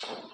Morning.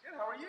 Good, how are you?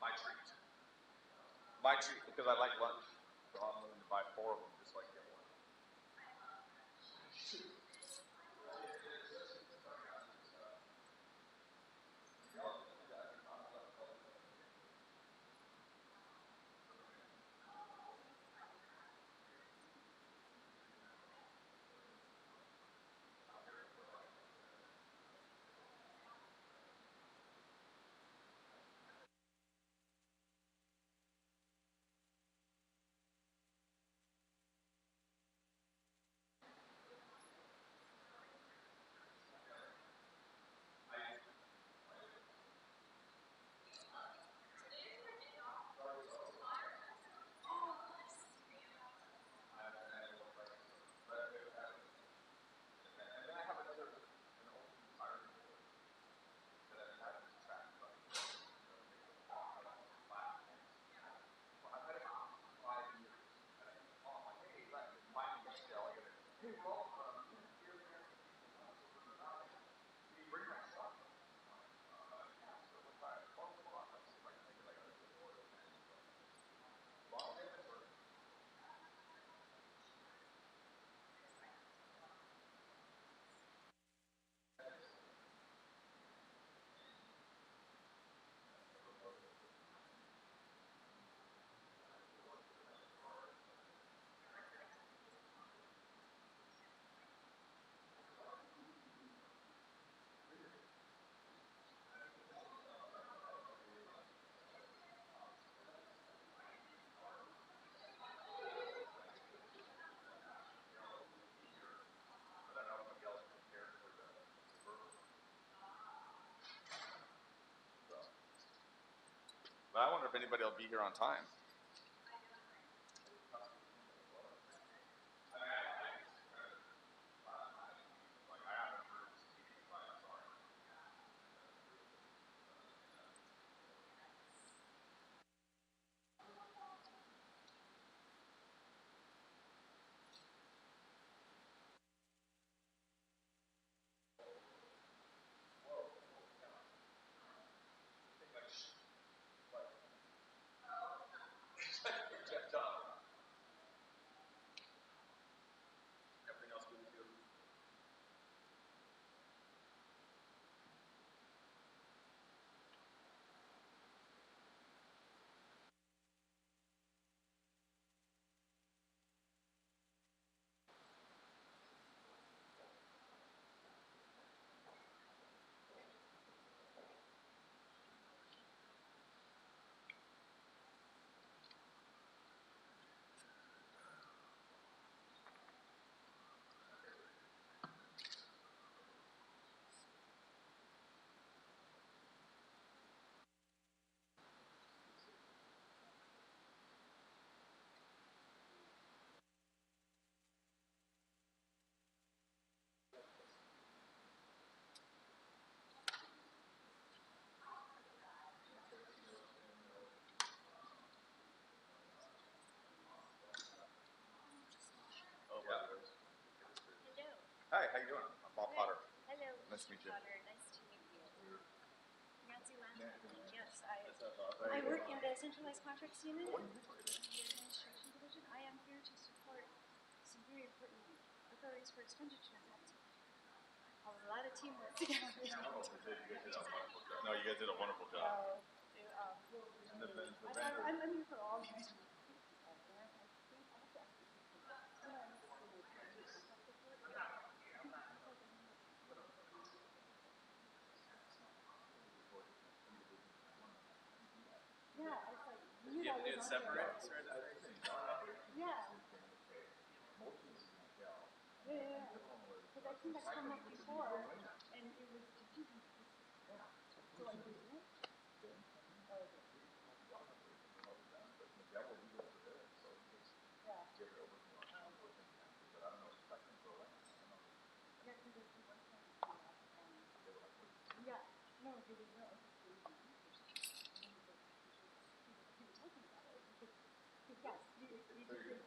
My treat. My treat, because I like lunch. So I'm willing to buy 4 of them just so I can get one. But I wonder if anybody will be here on time. Nice to meet you. Potter. Nice to meet you. Nancy Lancaster. Yes, I work in the centralized contracts unit in the administration division. I am here to support some very important authorities for expenditure. A lot of teamwork together. No, you guys did a wonderful job. I'm here for all of it. Yeah, I was like, you Yeah, guys it's separate. Yeah. Yeah. Because I think that's come up before, and it was confusing. So I did it. Yeah. No, they didn't know. He was talking about it. Yes, you different divisions.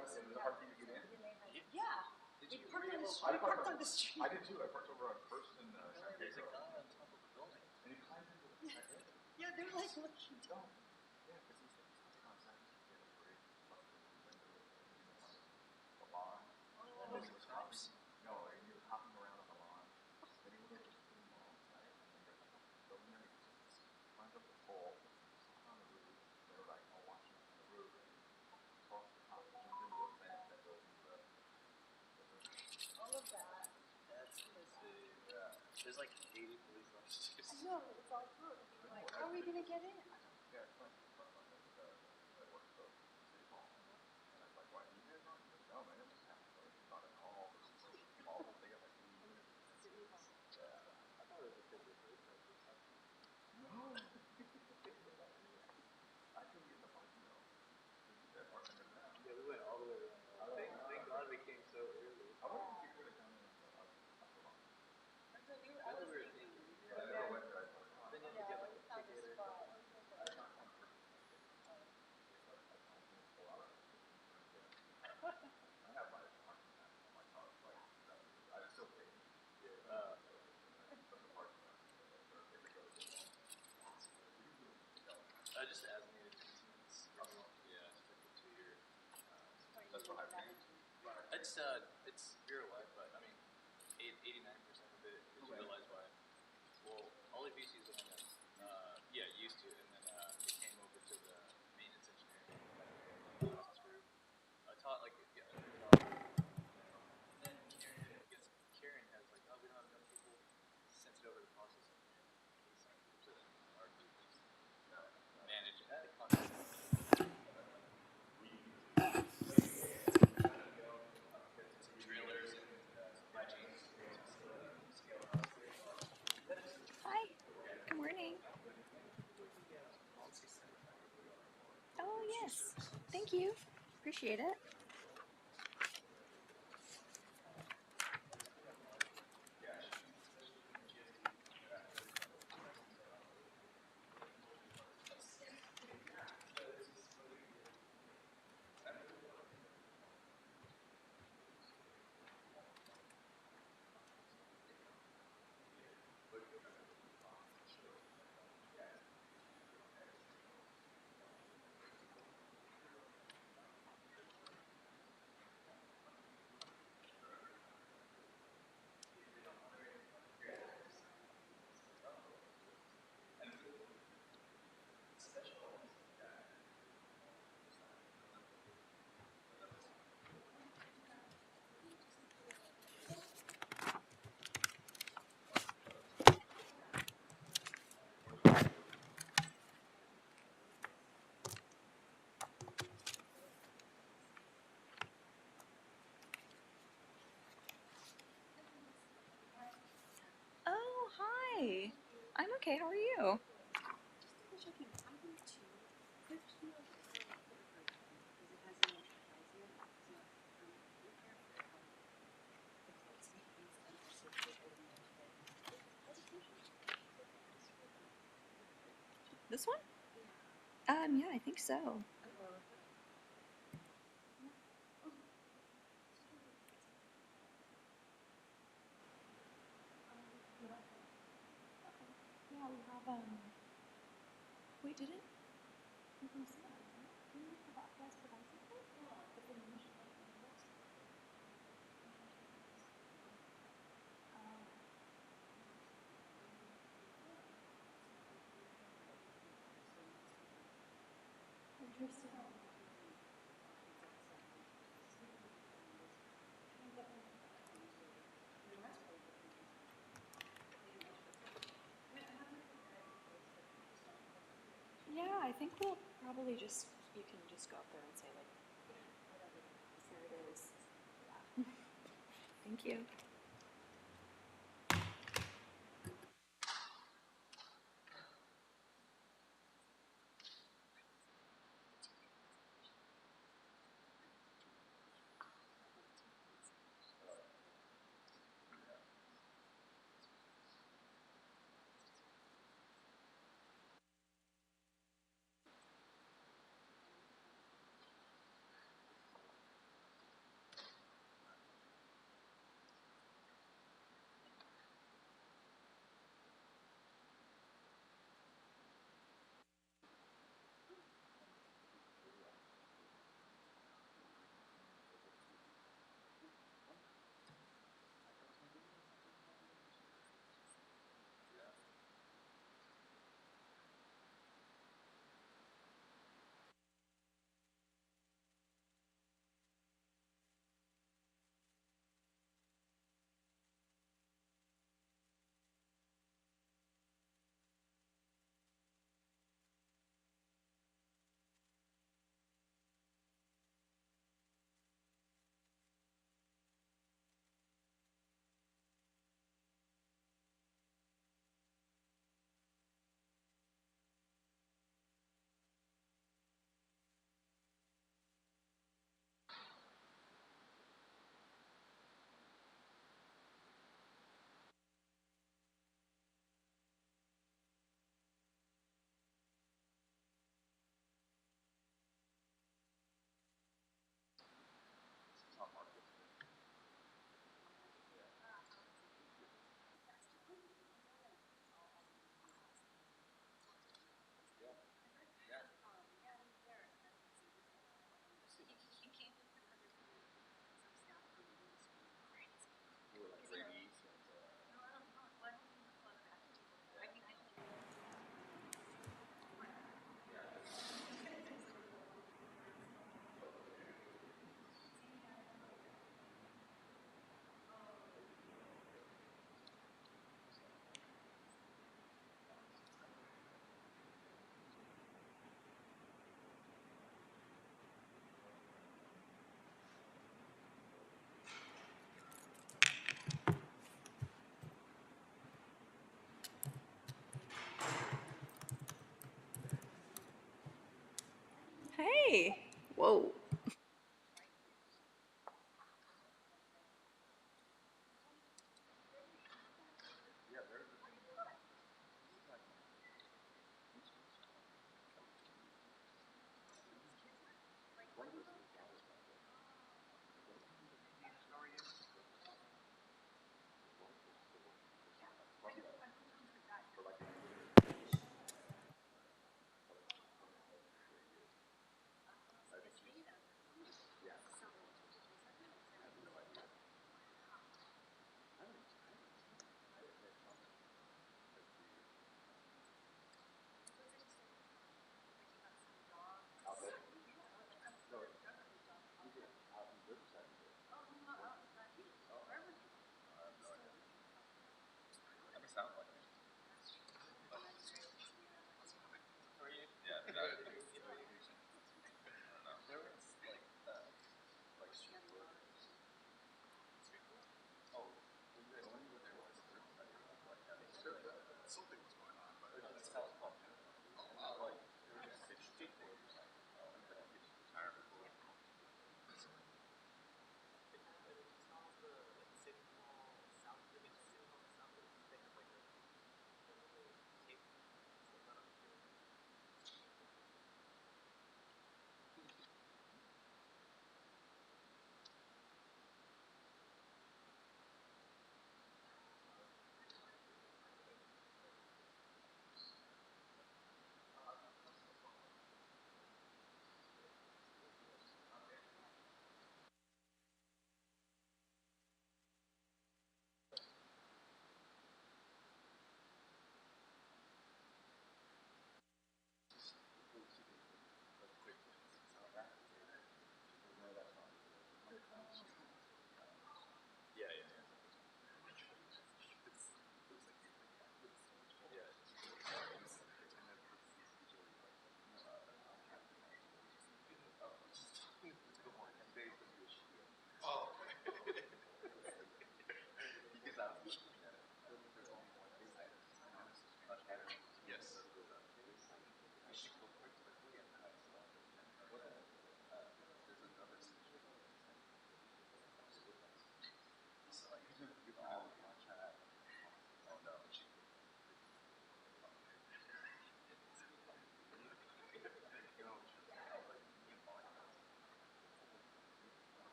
Is it hard for you to get in? Yeah. We parked on the street. I did too. I parked over on First and San There's a Diego. guy on top of the building. And he climbed into the Yeah, they're like looking down. Yeah, because he's on San Diego where he the lawn. And then he was hopping. No, he was hopping around on the lawn. Then he went over to the mall, right? And then go in there, he climbed up the pole, hopped on the roof. They were like all watching from the roof. Across the top, jumped into a fence that goes into the All of that. That's insane. yeah. There's like 80 police officers. I know, it's all through. Like, how are we going to get in? Yeah, it's like the work so city hall. And I was like, why do you guys not? No, man, it just happened. It's not at all. All they got like 80 minutes. City Hall. I thought it was because of the No. I couldn't get in the parking though. That parking there now. Yeah, we went all the way around. Thank God we came so early. I wonder if you could have come in after lunch. I was thinking. I never went there. Then you have to get like a Found a ticket or spot. I have my parking pass on my car. I still pay. just as needed maintenance. Yeah, it's like a 2-year. That's what I paid. It's your life, but I mean, 89% of it is utilized by. Well, Ollie BC is the one that, used to, and then it came over to the maintenance engineering group. Taught like then Karen has like, oh, we don't have enough people. Sent it over to the process engineer. So then our group is managing the contract. Trailers and supply chains. Hi. Good morning. Oh, yes. Thank you. Appreciate it. okay. How are you? This one? Yeah, I think so. Yeah, we have, wait, did it? Didn't we provide something? If we usually interesting. Yeah, I think we'll probably just, you can just go up there and say, like, here it is. Yeah. Thank you.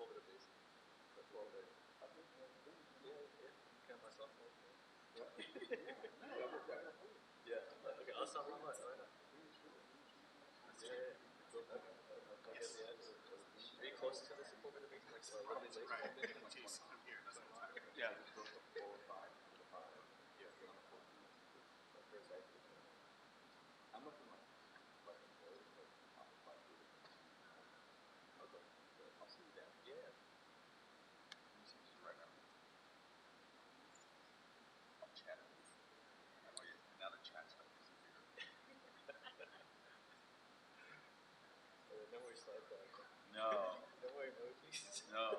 over to basic. That's all day. Yeah. Kind of my sophomore. Yeah. Okay. I'll stop. Why not? Yeah. Are you close to the Sepulveda base? Like, roughly late? Yeah. I'm looking like I'll see you down. Yeah. Right now. I'll chat. Now the chat stuff is weird. No more slide back. No. No more emojis. No.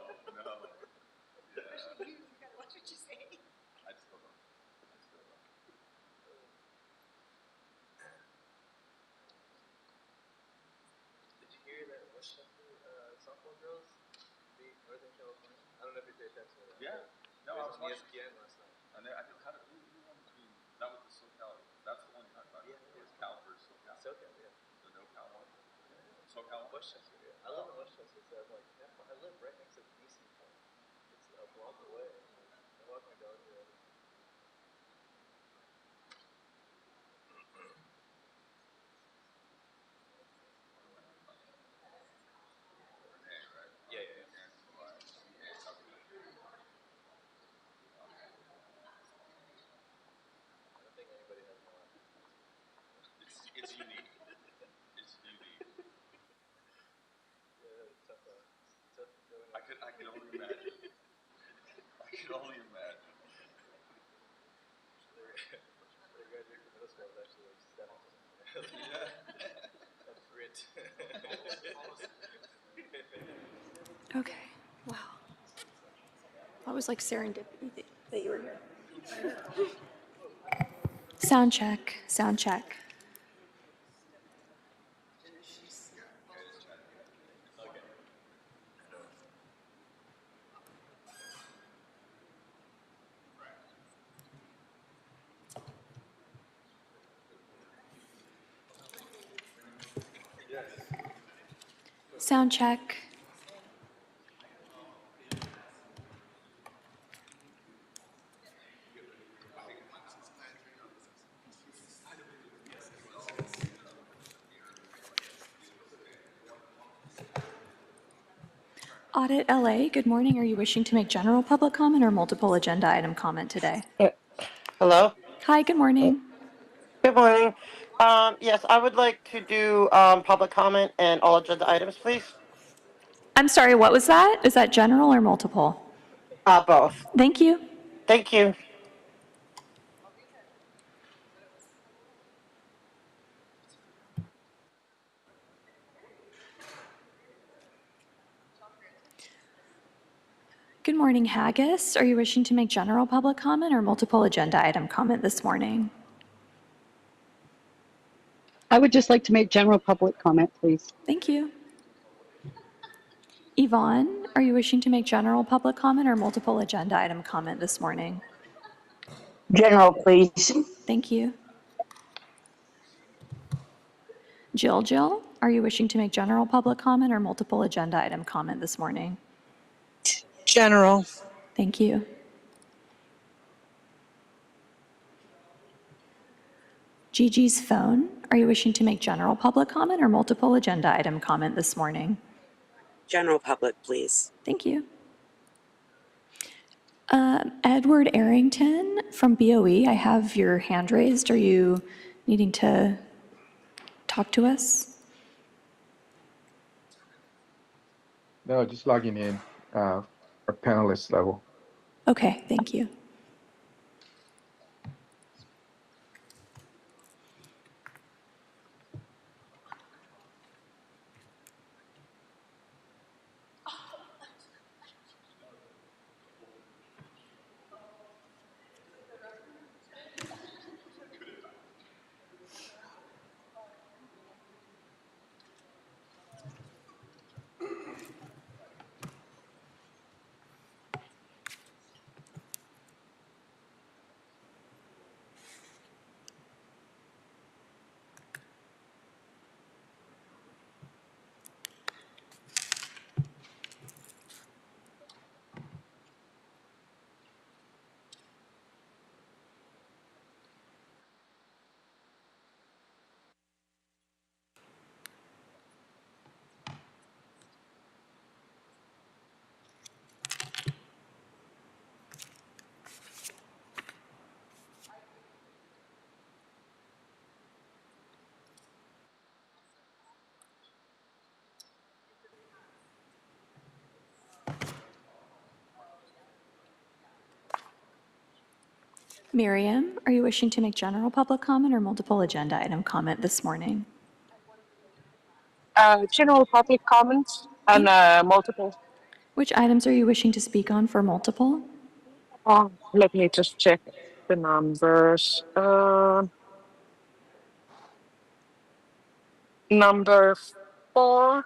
Yeah. Especially you gotta watch what you say. I still don't. Did you hear that Westchester softball girls beat Northern California? I don't know if you paid attention to that. Yeah. No, It I was was on watching. ESPN last night. And I think how did who won between that was the SoCal. That's the one you're talking about. Yeah. It was Cal versus SoCal. SoCal, yeah. The no Cal one. SoCal one. Westchester, yeah. I live in Westchester, so I'm like, I live right next to BC Point. It's a block away. I walk my dog here. Yeah. I don't think anybody has more. It's unique. It's unique. Yeah, it's tough going I could only imagine. They graduated from middle school, I was actually like 17. Yeah. That's rich. Okay. Wow. That was like serendipity that you were here. Sound check. Sound check. Sound check. Audit LA, good morning. Are you wishing to make general public comment or multiple agenda item comment today? Hello. Hi, good morning. Good morning. Yes, I would like to do public comment and all agenda items, please. I'm sorry, what was that? Is that general or multiple? Both. Thank you. Thank you. Good morning, Haggis. Are you wishing to make general public comment or multiple agenda item comment this morning? I would just like to make general public comment, please. Thank you. Yvonne, are you wishing to make general public comment or multiple agenda item comment this morning? General, please. Thank you. Jill, are you wishing to make general public comment or multiple agenda item comment this morning? General. Thank you. Gigi's phone, are you wishing to make general public comment or multiple agenda item comment this morning? General public, please. Thank you. Edward Arrington from BOE, I have your hand raised. Are you needing to talk to us? No, just logging in for panelist level. Okay, thank you. Miriam, are you wishing to make general public comment or multiple agenda item comment this morning? General public comments and multiple. Which items are you wishing to speak on for multiple? Oh, let me just check the numbers. Number 4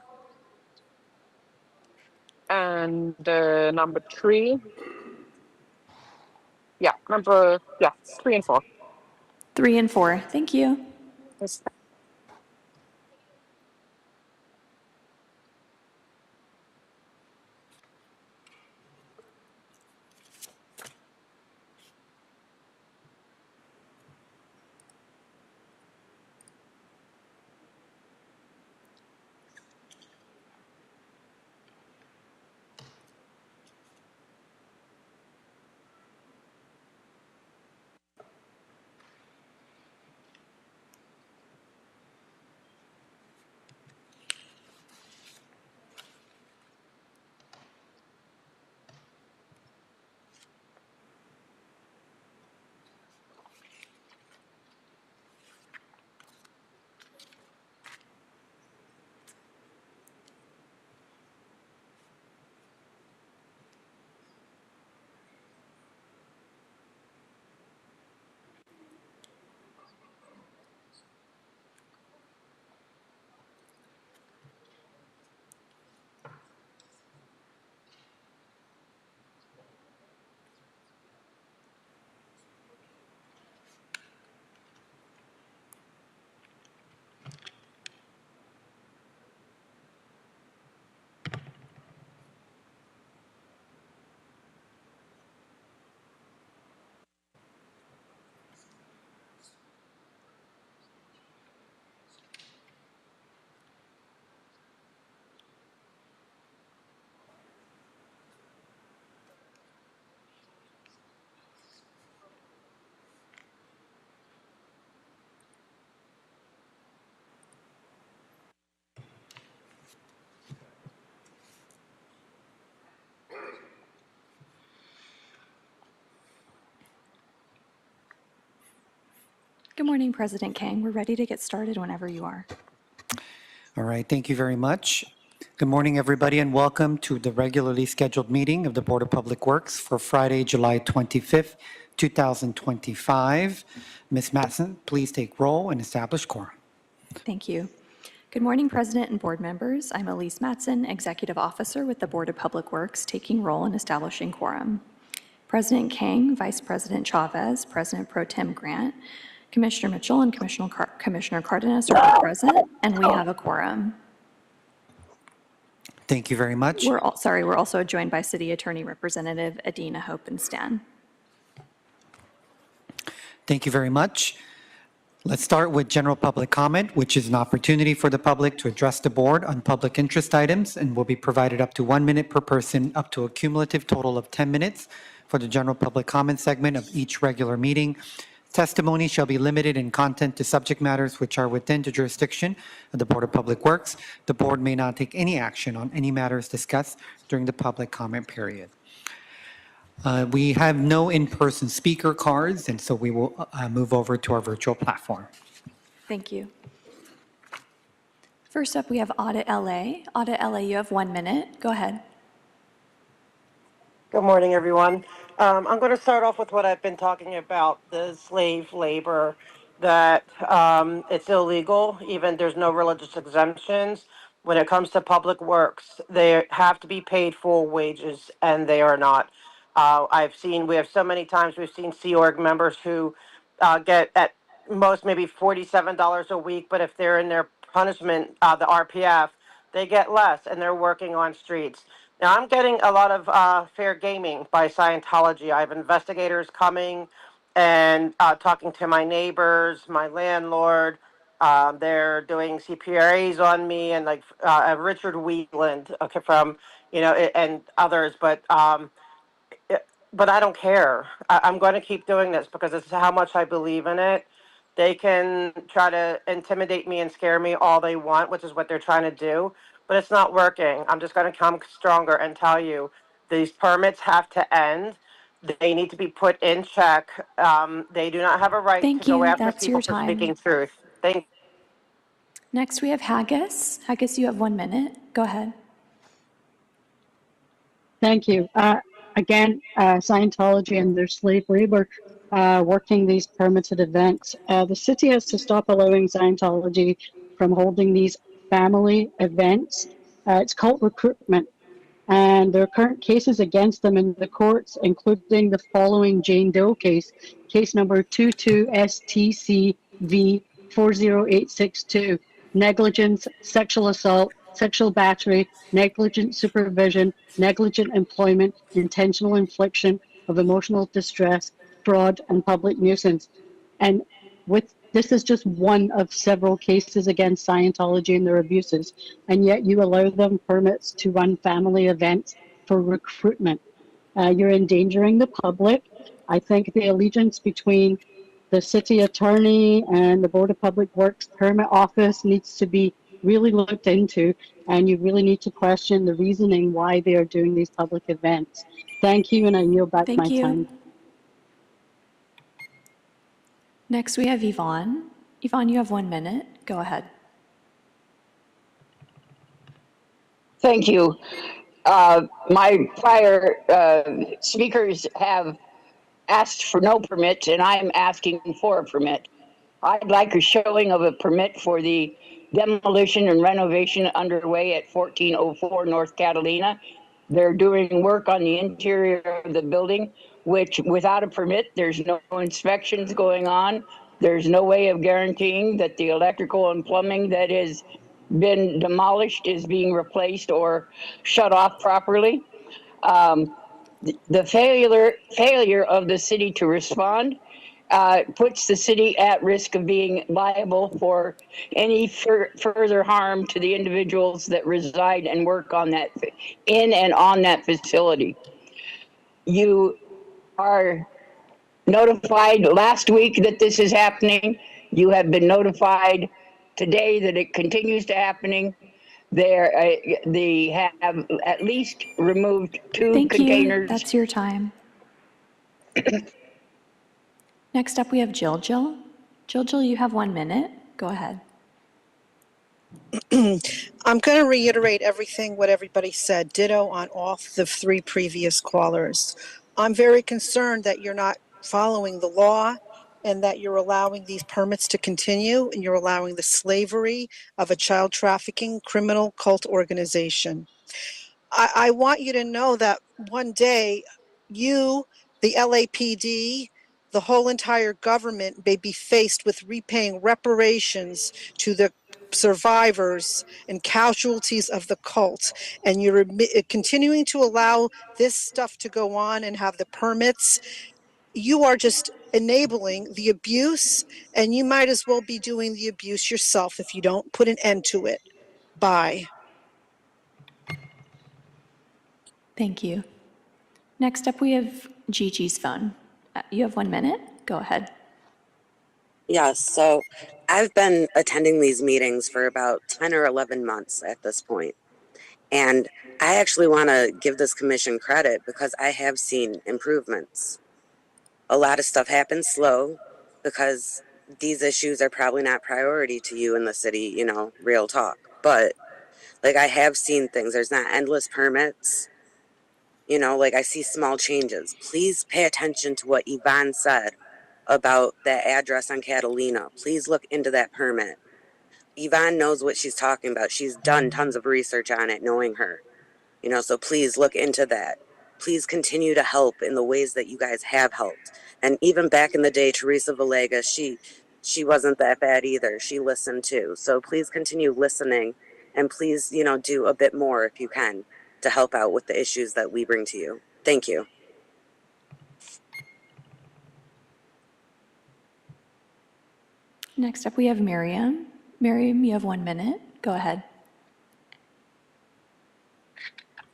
and number 3. Yeah, 3 and 4. 3 and 4. Thank you. Yes. Good morning, President Kang. We're ready to get started whenever you are. All right, thank you very much. Good morning, everybody, and welcome to the regularly scheduled meeting of the Board of Public Works for Friday, July 25th, 2025. Ms. Matson, please take roll and establish quorum. Thank you. Good morning, President and board members. I'm Elise Matson, Executive Officer with the Board of Public Works, taking roll in establishing quorum. President Kang, Vice President Chavez, President Pro Tem Grant, Commissioner Mitchell, and Commissioner Cardenas are present, and we have a quorum. Thank you very much. We're also joined by City Attorney Representative Adina Hopenstein. Thank you very much. Let's start with general public comment, which is an opportunity for the public to address the board on public interest items and will be provided up to 1 minute per person, up to a cumulative total of 10 minutes for the general public comment segment of each regular meeting. Testimony shall be limited in content to subject matters which are within the jurisdiction of the Board of Public Works. The board may not take any action on any matters discussed during the public comment period. We have no in-person speaker cards, and so we will move over to our virtual platform. Thank you. First up, we have Audit LA. Audit LA, you have 1 minute. Go ahead. Good morning, everyone. I'm going to start off with what I've been talking about, the slave labor, that it's illegal, even there's no religious exemptions. When it comes to public works, they have to be paid full wages, and they are not. We have so many times we've seen Sea Org members who get at most maybe $47 a week, but if they're in their punishment, the RPF, they get less, and they're working on streets. Now, I'm getting a lot of fair gaming by Scientology. I have investigators coming and talking to my neighbors, my landlord. They're doing CPRAs on me, and like Richard Wheatland, okay, from and others. But I don't care. I'm going to keep doing this because this is how much I believe in it. They can try to intimidate me and scare me all they want, which is what they're trying to do, but it's not working. I'm just going to come stronger and tell you these permits have to end. They need to be put in check. They do not have a right to Thank go you. after That's your people for time. speaking truth. Thank Next, we have Haggis. Haggis, you have 1 minute. Go ahead. Thank you. Again, Scientology and their slave labor working these permitted events. The city has to stop allowing Scientology from holding these family events. It's called recruitment. And there are current cases against them in the courts, including the following Jane Doe case, case number 22STCV 40862, negligence, sexual assault, sexual battery, negligent supervision, negligent employment, intentional infliction of emotional distress, fraud, and public nuisance. And with this is just one of several cases against Scientology and their abuses, and yet you allow them permits to run family events for recruitment. You're endangering the public. I think the allegiance between the city attorney and the Board of Public Works permit office needs to be really looked into, and you really need to question the reasoning why they are doing these public events. Thank you, and I yield back Thank my you. time. Next, we have Yvonne. Yvonne, you have 1 minute. Go ahead. Thank you. My prior speakers have asked for no permits, and I am asking for a permit. I'd like a showing of a permit for the demolition and renovation underway at 1404 North Catalina. They're doing work on the interior of the building, which without a permit, there's no inspections going on. There's no way of guaranteeing that the electrical and plumbing that has been demolished is being replaced or shut off properly. The failure of the city to respond puts the city at risk of being liable for any further harm to the individuals that reside and work on that, in and on that facility. You are notified last week that this is happening. You have been notified today that it continues to happening. They have at least removed 2 Thank you. containers. That's your time. Next up, we have Jill. Jill, you have 1 minute. Go ahead. I'm going to reiterate what everybody said, ditto on all the 3 previous callers. I'm very concerned that you're not following the law and that you're allowing these permits to continue, and you're allowing the slavery of a child trafficking criminal cult organization. I want you to know that one day you, the LAPD, the whole entire government may be faced with repaying reparations to the survivors and casualties of the cult, and you're continuing to allow this stuff to go on and have the permits. You are just enabling the abuse, and you might as well be doing the abuse yourself if you don't put an end to it. Bye. Thank you. Next up, we have Gigi's phone. You have 1 minute. Go ahead. Yes, so I've been attending these meetings for about 10 or 11 months at this point. And I actually want to give this commission credit because I have seen improvements. A lot of stuff happens slow because these issues are probably not priority to you in the city, you know, real talk. But like I have seen things. There's not endless permits. You know, like I see small changes. Please pay attention to what Yvonne said about that address on Catalina. Please look into that permit. Yvonne knows what she's talking about. She's done tons of research on it, knowing her. You know, so please look into that. Please continue to help in the ways that you guys have helped. And even back in the day, Teresa Villegas, she wasn't that bad either. She listened too. So please continue listening, and please, you know, do a bit more if you can to help out with the issues that we bring to you. Thank you. Next up, we have Miriam. Miriam, you have 1 minute. Go ahead.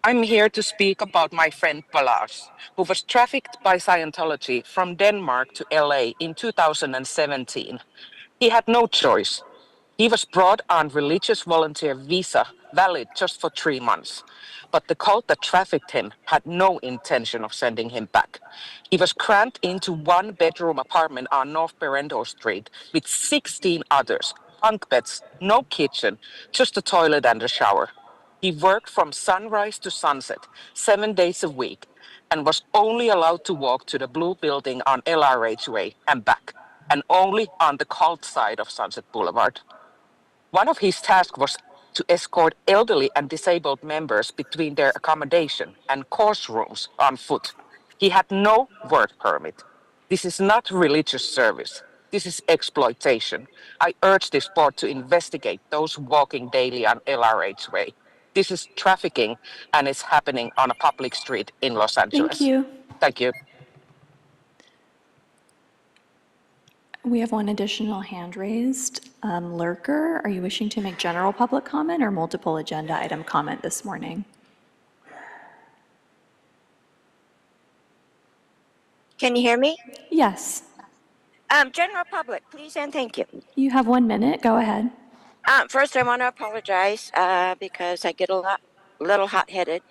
I'm here to speak about my friend Palas, who was trafficked by Scientology from Denmark to LA in 2017. He had no choice. He was brought on religious volunteer visa valid just for 3 months. But the cult that trafficked him had no intention of sending him back. He was crammed into one bedroom apartment on North Perendo Street with 16 others, bunk beds, no kitchen, just a toilet and a shower. He worked from sunrise to sunset, 7 days a week, and was only allowed to walk to the blue building on LRH Way and back, and only on the cult side of Sunset Boulevard. One of his tasks was to escort elderly and disabled members between their accommodation and course rooms on foot. He had no work permit. This is not religious service. This is exploitation. I urge this board to investigate those walking daily on LRH Way. This is trafficking and it's happening on a public street in Los Thank Angeles. you. Thank you. We have one additional hand raised. Lurker, are you wishing to make general public comment or multiple agenda item comment this morning? Can you hear me? Yes. General public, please and thank you. You have 1 minute. Go ahead. First, I want to apologize because I get a little hot-headed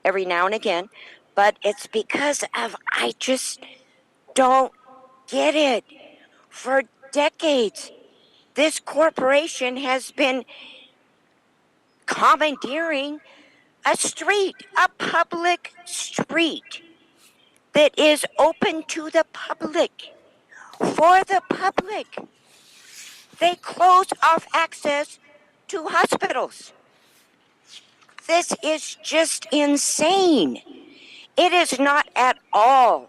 every now and again, but it's because of I just don't get it. For decades, this corporation has been commandeering a street, a public street that is open to the public, for the public. They close off access to hospitals. This is just insane. It is not at all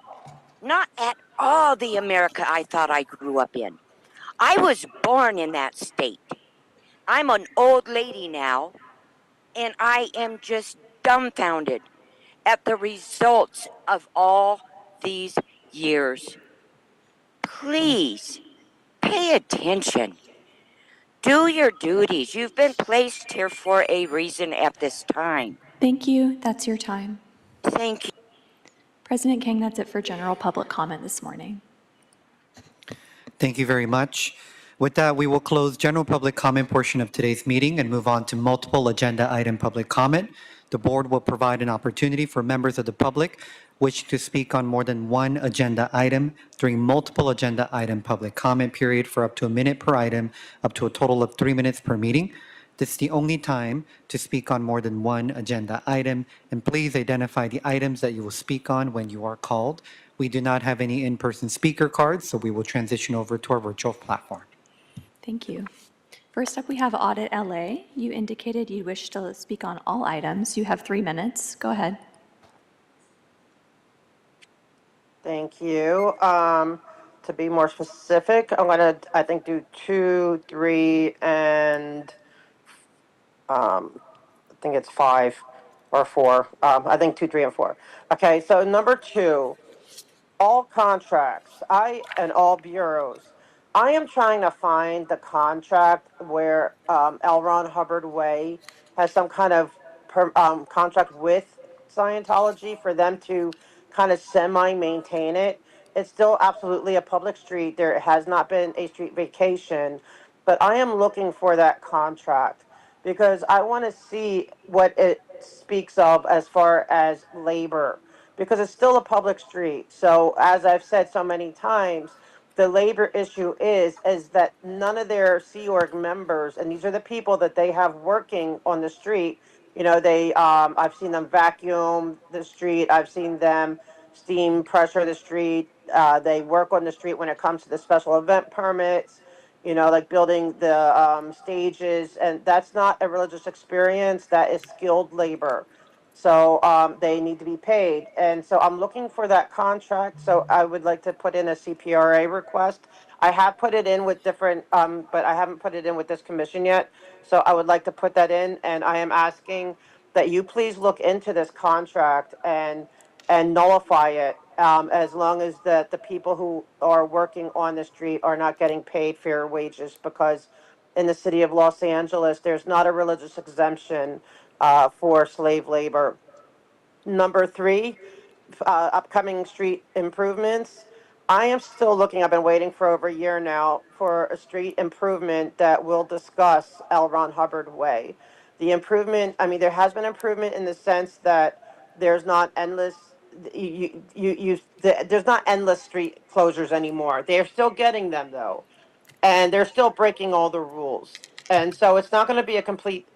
the America I thought I grew up in. I was born in that state. I'm an old lady now, and I am just dumbfounded at the results of all these years. Please pay attention. Do your duties. You've been placed here for a reason at this time. Thank you. That's your time. Thank you. President King, that's it for general public comment this morning. Thank you very much. With that, we will close general public comment portion of today's meeting and move on to multiple agenda item public comment. The board will provide an opportunity for members of the public wishing to speak on more than one agenda item during multiple agenda item public comment period for up to a minute per item, up to a total of 3 minutes per meeting. This is the only time to speak on more than one agenda item, and please identify the items that you will speak on when you are called. We do not have any in-person speaker cards, so we will transition over to our virtual platform. Thank you. First up, we have Audit LA. You indicated you wish to speak on all items. You have 3 minutes. Go ahead. Thank you. To be more specific, I'm gonna, I think, do 2, 3, and I think it's 5 or 4. I think 2, 3, and 4. Okay, so number 2, all contracts, and all bureaus. I am trying to find the contract where L. Ron Hubbard Way has some kind of contract with Scientology for them to kind of semi-maintain it. It's still absolutely a public street. There has not been a street vacation, but I am looking for that contract because I want to see what it speaks of as far as labor, because it's still a public street. So as I've said so many times, the labor issue is that none of their Sea Org members, and these are the people that they have working on the street, you know, they I've seen them vacuum the street, I've seen them steam pressure the street, they work on the street when it comes to the special event permits, you know, like building the stages, and that's not a religious experience, that is skilled labor. So they need to be paid. And so I'm looking for that contract. So I would like to put in a CPRA request. I have put it in with different, but I haven't put it in with this commission yet. So I would like to put that in. And I am asking that you please look into this contract and nullify it, as long as the people who are working on the street are not getting paid fair wages, because in the city of Los Angeles, there's not a religious exemption for slave labor. Number 3, upcoming street improvements. I am still looking, I've been waiting for over a year now, for a street improvement that will discuss L. Ron Hubbard Way. The improvement, I mean, there has been improvement in the sense that there's not endless, there's not endless street closures anymore. They're still getting them though, and they're still breaking all the rules. And so it's not going to be a complete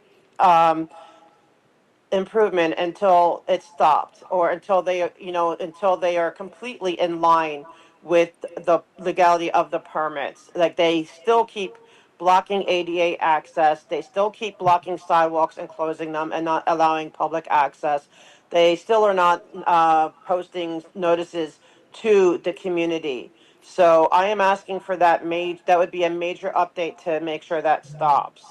improvement until it's stopped, or until they, until they are completely in line with the legality of the permits. Like, they still keep blocking ADA access, they still keep blocking sidewalks and closing them and not allowing public access. They still are not posting notices to the community. So I am asking for that would be a major update to make sure that stops.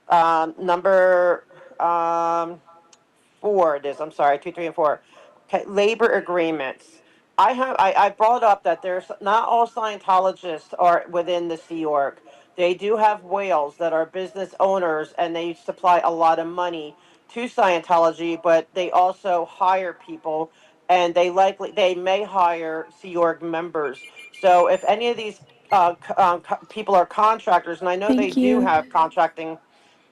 Number 4 it is, I'm sorry, 2, 3, and 4. Okay, labor agreements. I brought up that there's not all Scientologists are within the Sea Org. They do have whales that are business owners, and they supply a lot of money to Scientology, but they also hire people, and they may hire Sea Org members. So if any of these people are contractors, and I know they Thank do you. have contracting,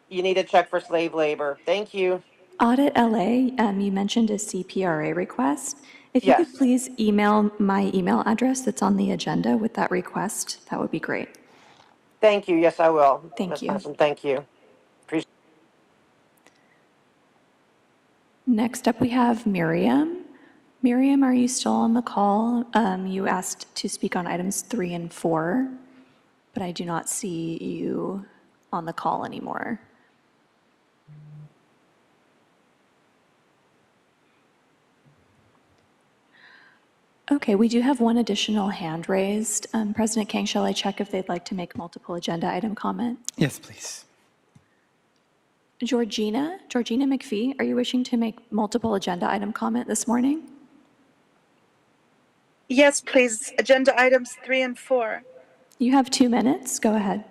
you need to check for slave labor. Thank you. Audit LA, you mentioned a CPRA request. If you could Yes. please email my email address that's on the agenda with that request, that would be great. Thank you. Yes, I will. Thank Ms. you. Madison, thank you. Appreciate. Next up, we have Miriam. Miriam, are you still on the call? You asked to speak on items 3 and 4, but I do not see you on the call anymore. Okay, we do have one additional hand raised. President King, shall I check if they'd like to make multiple agenda item comment? Yes, please. Georgina McPhee, are you wishing to make multiple agenda item comment this morning? Yes, please. Agenda items 3 and 4. You have 2 minutes. Go ahead.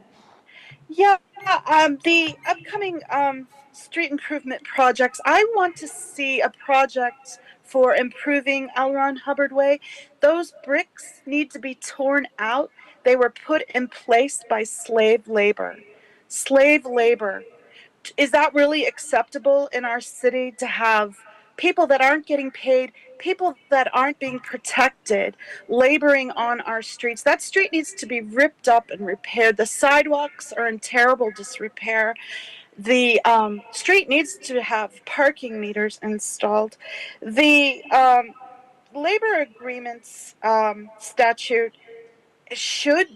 Yeah, the upcoming street improvement projects. I want to see a project for improving L. Ron Hubbard Way. Those bricks need to be torn out. They were put in place by slave labor. Slave labor. Is that really acceptable in our city to have people that aren't getting paid, people that aren't being protected, laboring on our streets? That street needs to be ripped up and repaired. The sidewalks are in terrible disrepair. The street needs to have parking meters installed. The labor agreements statute should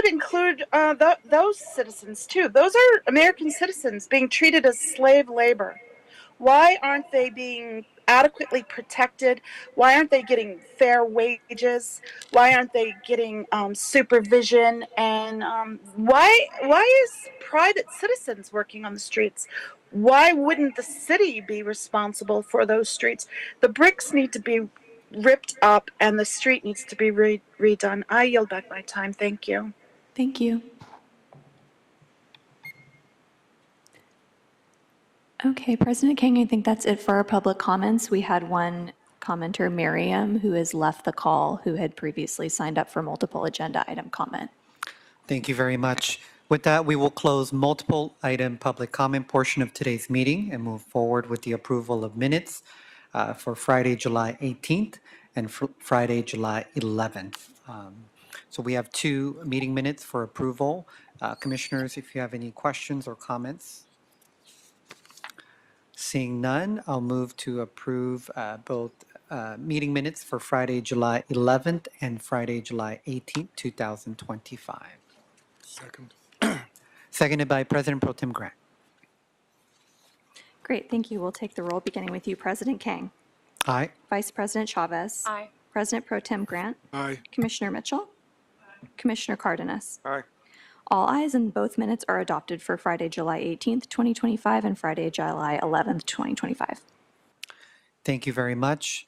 include those citizens too. Those are American citizens being treated as slave labor. Why aren't they being adequately protected? Why aren't they getting fair wages? Why aren't they getting supervision? And why is private citizens working on the streets? Why wouldn't the city be responsible for those streets? The bricks need to be ripped up and the street needs to be redone. I yield back my time. Thank you. Thank you. Okay, President King, I think that's it for our public comments. We had one commenter, Miriam, who has left the call, who had previously signed up for multiple agenda item comment. Thank you very much. With that, we will close multiple item public comment portion of today's meeting and move forward with the approval of minutes for Friday, July 18th and Friday, July 11th. So we have 2 meeting minutes for approval. Commissioners, if you have any questions or comments. Seeing none, I'll move to approve both meeting minutes for Friday, July 11th and Friday, July 18th, 2025. Second. Seconded by President Pro Tem Grant. Great, thank you. We'll take the roll, beginning with you, President King. Aye. Vice President Chavez. Aye. President Pro Tem Grant. Aye. Commissioner Mitchell. Commissioner Cardenas. Aye. All ayes, and both minutes are adopted for Friday, July 18th, 2025, and Friday, July 11th, 2025. Thank you very much.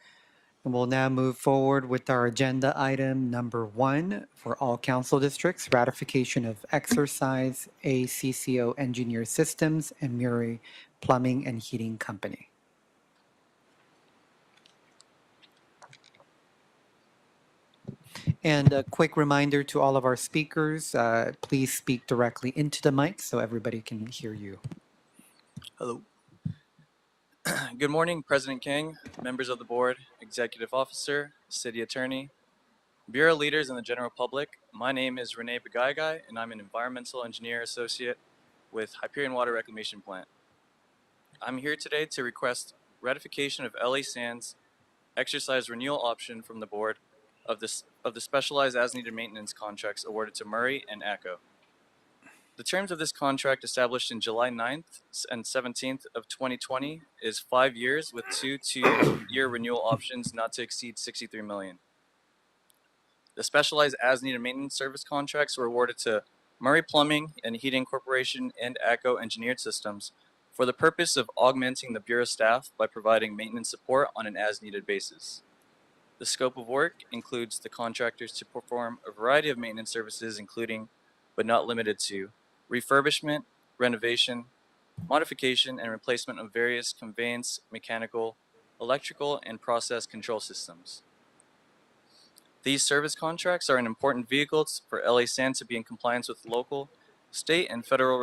And we'll now move forward with our agenda item number 1 for all council districts, ratification of exercise ACCO Engineer Systems and Murray Plumbing and Heating Company. And a quick reminder to all of our speakers, please speak directly into the mic so everybody can hear you. Hello. Good morning, President King, members of the board, executive officer, city attorney, bureau leaders, and the general public. My name is Renee Bagaigai, and I'm an environmental engineer associate with Hyperion Water Reclamation Plant. I'm here today to request ratification of LA Sands exercise renewal option from the board of the specialized as-needed maintenance contracts awarded to Murray and ACO. The terms of this contract, established in July 9th and 17th of 2020, is 5 years with two-year renewal options not to exceed $63 million. The specialized as-needed maintenance service contracts were awarded to Murray Plumbing and Heating Corporation and ACO Engineered Systems for the purpose of augmenting the Bureau staff by providing maintenance support on an as-needed basis. The scope of work includes the contractors to perform a variety of maintenance services, including, but not limited to, refurbishment, renovation, modification, and replacement of various conveyance, mechanical, electrical, and process control systems. These service contracts are an important vehicle for LA Sands to be in compliance with local, state, and federal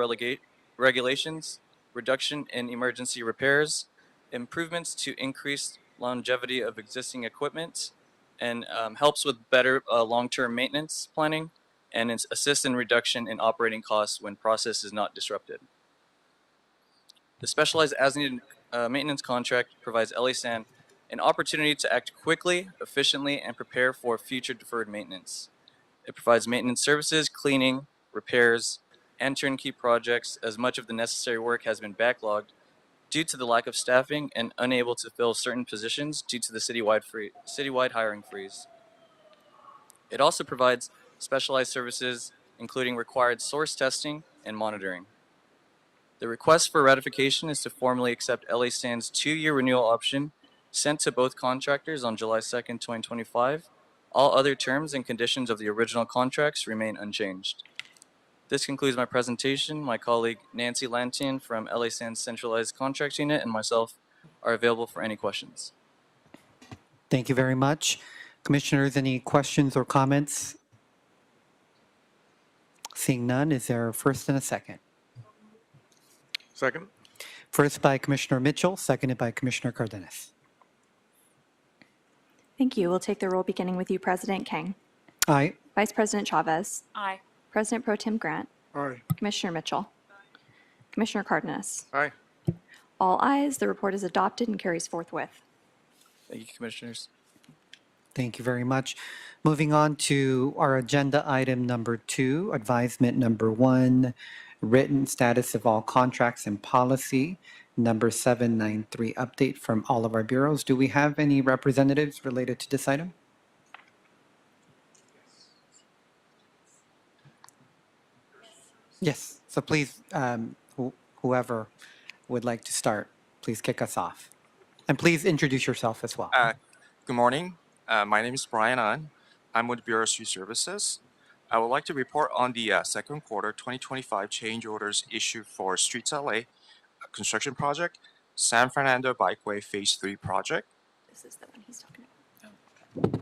regulations, reduction in emergency repairs, improvements to increase longevity of existing equipment, and helps with better long-term maintenance planning, and assists in reduction in operating costs when process is not disrupted. The specialized as-needed maintenance contract provides LA Sand an opportunity to act quickly, efficiently, and prepare for future deferred maintenance. It provides maintenance services, cleaning, repairs, and turnkey projects, as much of the necessary work has been backlogged due to the lack of staffing and unable to fill certain positions due to the citywide hiring freeze. It also provides specialized services, including required source testing and monitoring. The request for ratification is to formally accept LA Sands' 2-year renewal option sent to both contractors on July 2nd, 2025. All other terms and conditions of the original contracts remain unchanged. This concludes my presentation. My colleague Nancy Lantian from LA Sands Centralized Contracts Unit and myself are available for any questions. Thank you very much. Commissioners, any questions or comments? Seeing none, is there a first and a second? Second. First by Commissioner Mitchell, seconded by Commissioner Cardenas. Thank you. We'll take the roll beginning with you, President King. Aye. Vice President Chavez. Aye. President Pro Tem Grant. Aye. Commissioner Mitchell. Commissioner Cardenas. Aye. All ayes. The report is adopted and carries forthwith. Thank you, Commissioners. Thank you very much. Moving on to our agenda item number 2, advisement number 1, written status of all contracts and policy. Number 793, update from all of our bureaus. Do we have any representatives related to this item? Yes, so please, whoever would like to start, please kick us off. And please introduce yourself as well. Good morning. My name is Brian An. I'm with Bureau of Street Services. I would like to report on the second quarter 2025 change orders issued for Streets LA construction project, San Fernando Bikeway Phase 3 project. This is the one he's talking about.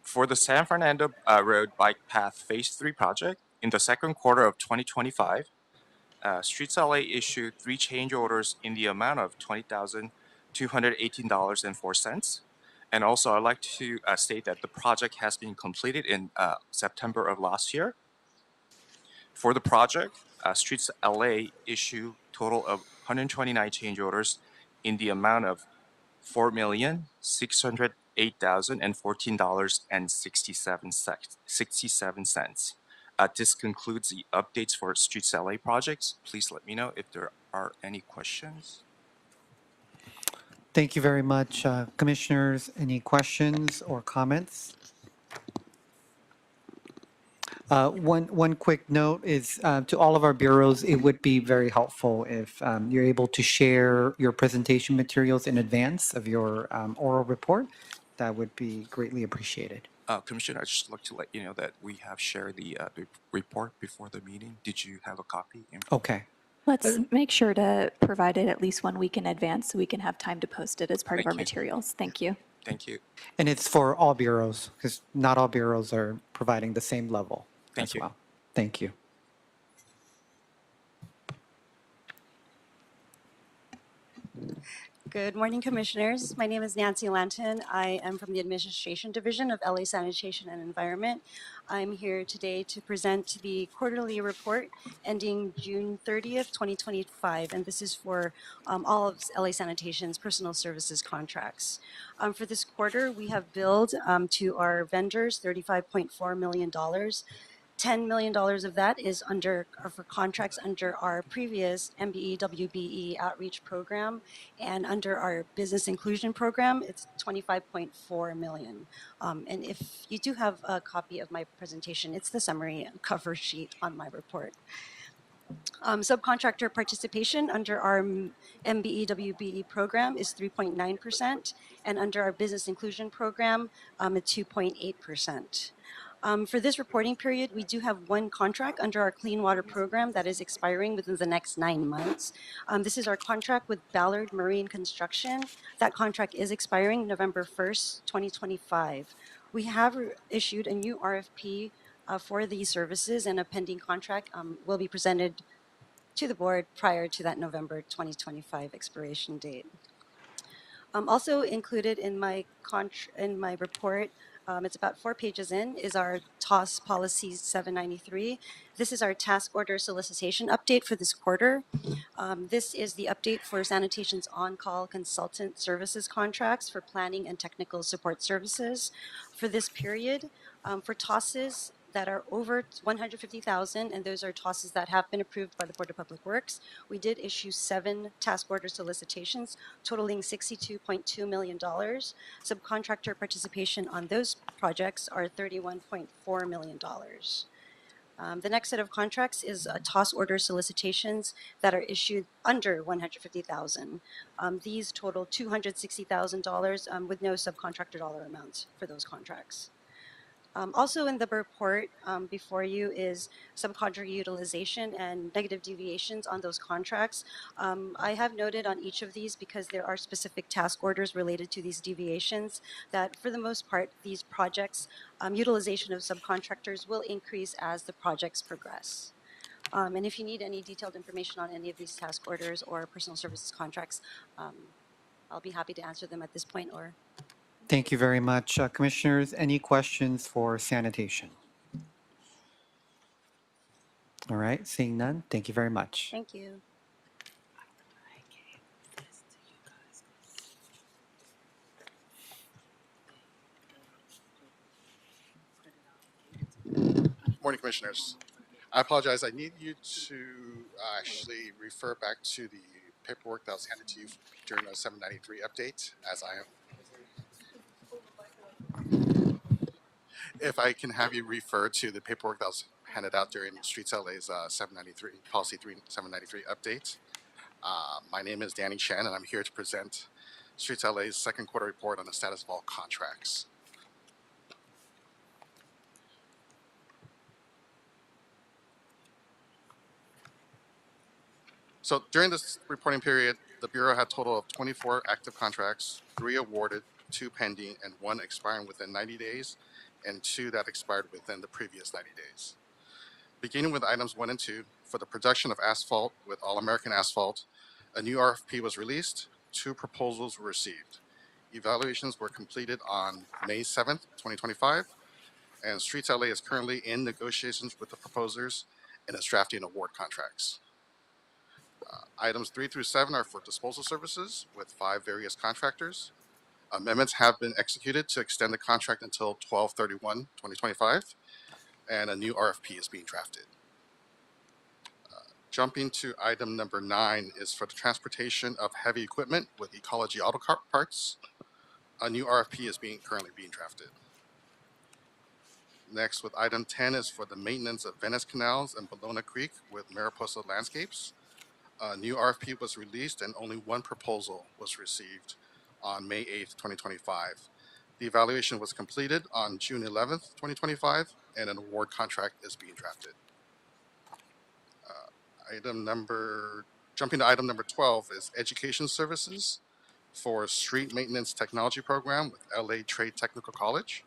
For the San Fernando Road Bike Path Phase 3 project, in the second quarter of 2025, Streets LA issued 3 change orders in the amount of $20,218.04. And also, I'd like to state that the project has been completed in September of last year. For the project, Streets LA issued total of 129 change orders in the amount of $4,608,014.67. This concludes the updates for Streets LA projects. Please let me know if there are any questions. Thank you very much. Commissioners, any questions or comments? One quick note is to all of our bureaus, it would be very helpful if you're able to share your presentation materials in advance of your oral report. That would be greatly appreciated. Commissioner, I'd just like to let you know that we have shared the report before the meeting. Did you have a copy? Okay. Let's make sure to provide it at least 1 week in advance so we can have time to post it as part of our Thank you. materials. Thank you. Thank you. And it's for all bureaus, because not all bureaus are providing the same level Thank as you. well. Thank you. Good morning, Commissioners. My name is Nancy Lanton. I am from the Administration Division of LA Sanitation and Environment. I'm here today to present the quarterly report ending June 30th, 2025, and this is for all of LA Sanitation's personal services contracts. For this quarter, we have billed to our vendors $35.4 million. $10 million of that is for contracts under our previous MBE WBE outreach program, and under our business inclusion program, it's 25.4 million. And if you do have a copy of my presentation, it's the summary cover sheet on my report. Subcontractor participation under our MBE WBE program is 3.9%, and under our business inclusion program, at 2.8%. For this reporting period, we do have one contract under our Clean Water Program that is expiring within the next 9 months. This is our contract with Ballard Marine Construction. That contract is expiring November 1st, 2025. We have issued a new RFP for these services, and a pending contract will be presented to the board prior to that November 2025 expiration date. Also included in my report, it's about 4 pages in, is our TOS Policy 793. This is our task order solicitation update for this quarter. This is the update for sanitation's on-call consultant services contracts for planning and technical support services. For this period, for TOSs that are over 150,000, and those are TOSs that have been approved by the Board of Public Works, we did issue 7 task order solicitations totaling $62.2 million. Subcontractor participation on those projects are $31.4 million. The next set of contracts is TOS order solicitations that are issued under 150,000. These total $260,000 with no subcontractor dollar amounts for those contracts. Also in the report before you is subcontractor utilization and negative deviations on those contracts. I have noted on each of these, because there are specific task orders related to these deviations, that for the most part, these projects, utilization of subcontractors will increase as the projects progress. And if you need any detailed information on any of these task orders or personal services contracts, I'll be happy to answer them at this point. Or Thank you very much. Commissioners, any questions for sanitation? All right, seeing none, thank you very much. thank you. Morning, Commissioners. I apologize. I need you to actually refer back to the paperwork that was handed to you during the 793 update, as I am. If I can have you refer to the paperwork that was handed out during Streets LA's 793 Policy 793 update. My name is Danny Shen, and I'm here to present Streets LA's second quarter report on the status of all contracts. So during this reporting period, the Bureau had a total of 24 active contracts, 3 awarded, 2 pending, and 1 expiring within 90 days, and 2 that expired within the previous 90 days. Beginning with items 1 and 2, for the production of asphalt with All American Asphalt, a new RFP was released, 2 proposals were received. Evaluations were completed on May 7th, 2025, and Streets LA is currently in negotiations with the proposers and is drafting award contracts. Items 3 through 7 are for disposal services with 5 various contractors. Amendments have been executed to extend the contract until 12/31/2025, and a new RFP is being drafted. Jumping to item number 9 is for the transportation of heavy equipment with Ecology Auto Parts. A new RFP is currently being drafted. Next, with item 10 is for the maintenance of Venice Canals and Bologna Creek with Mariposa Landscapes. A new RFP was released and only 1 proposal was received on May 8th, 2025. The evaluation was completed on June 11th, 2025, and an award contract is being drafted. Jumping to item number 12 is education services. for a street maintenance technology program with LA Trade Technical College.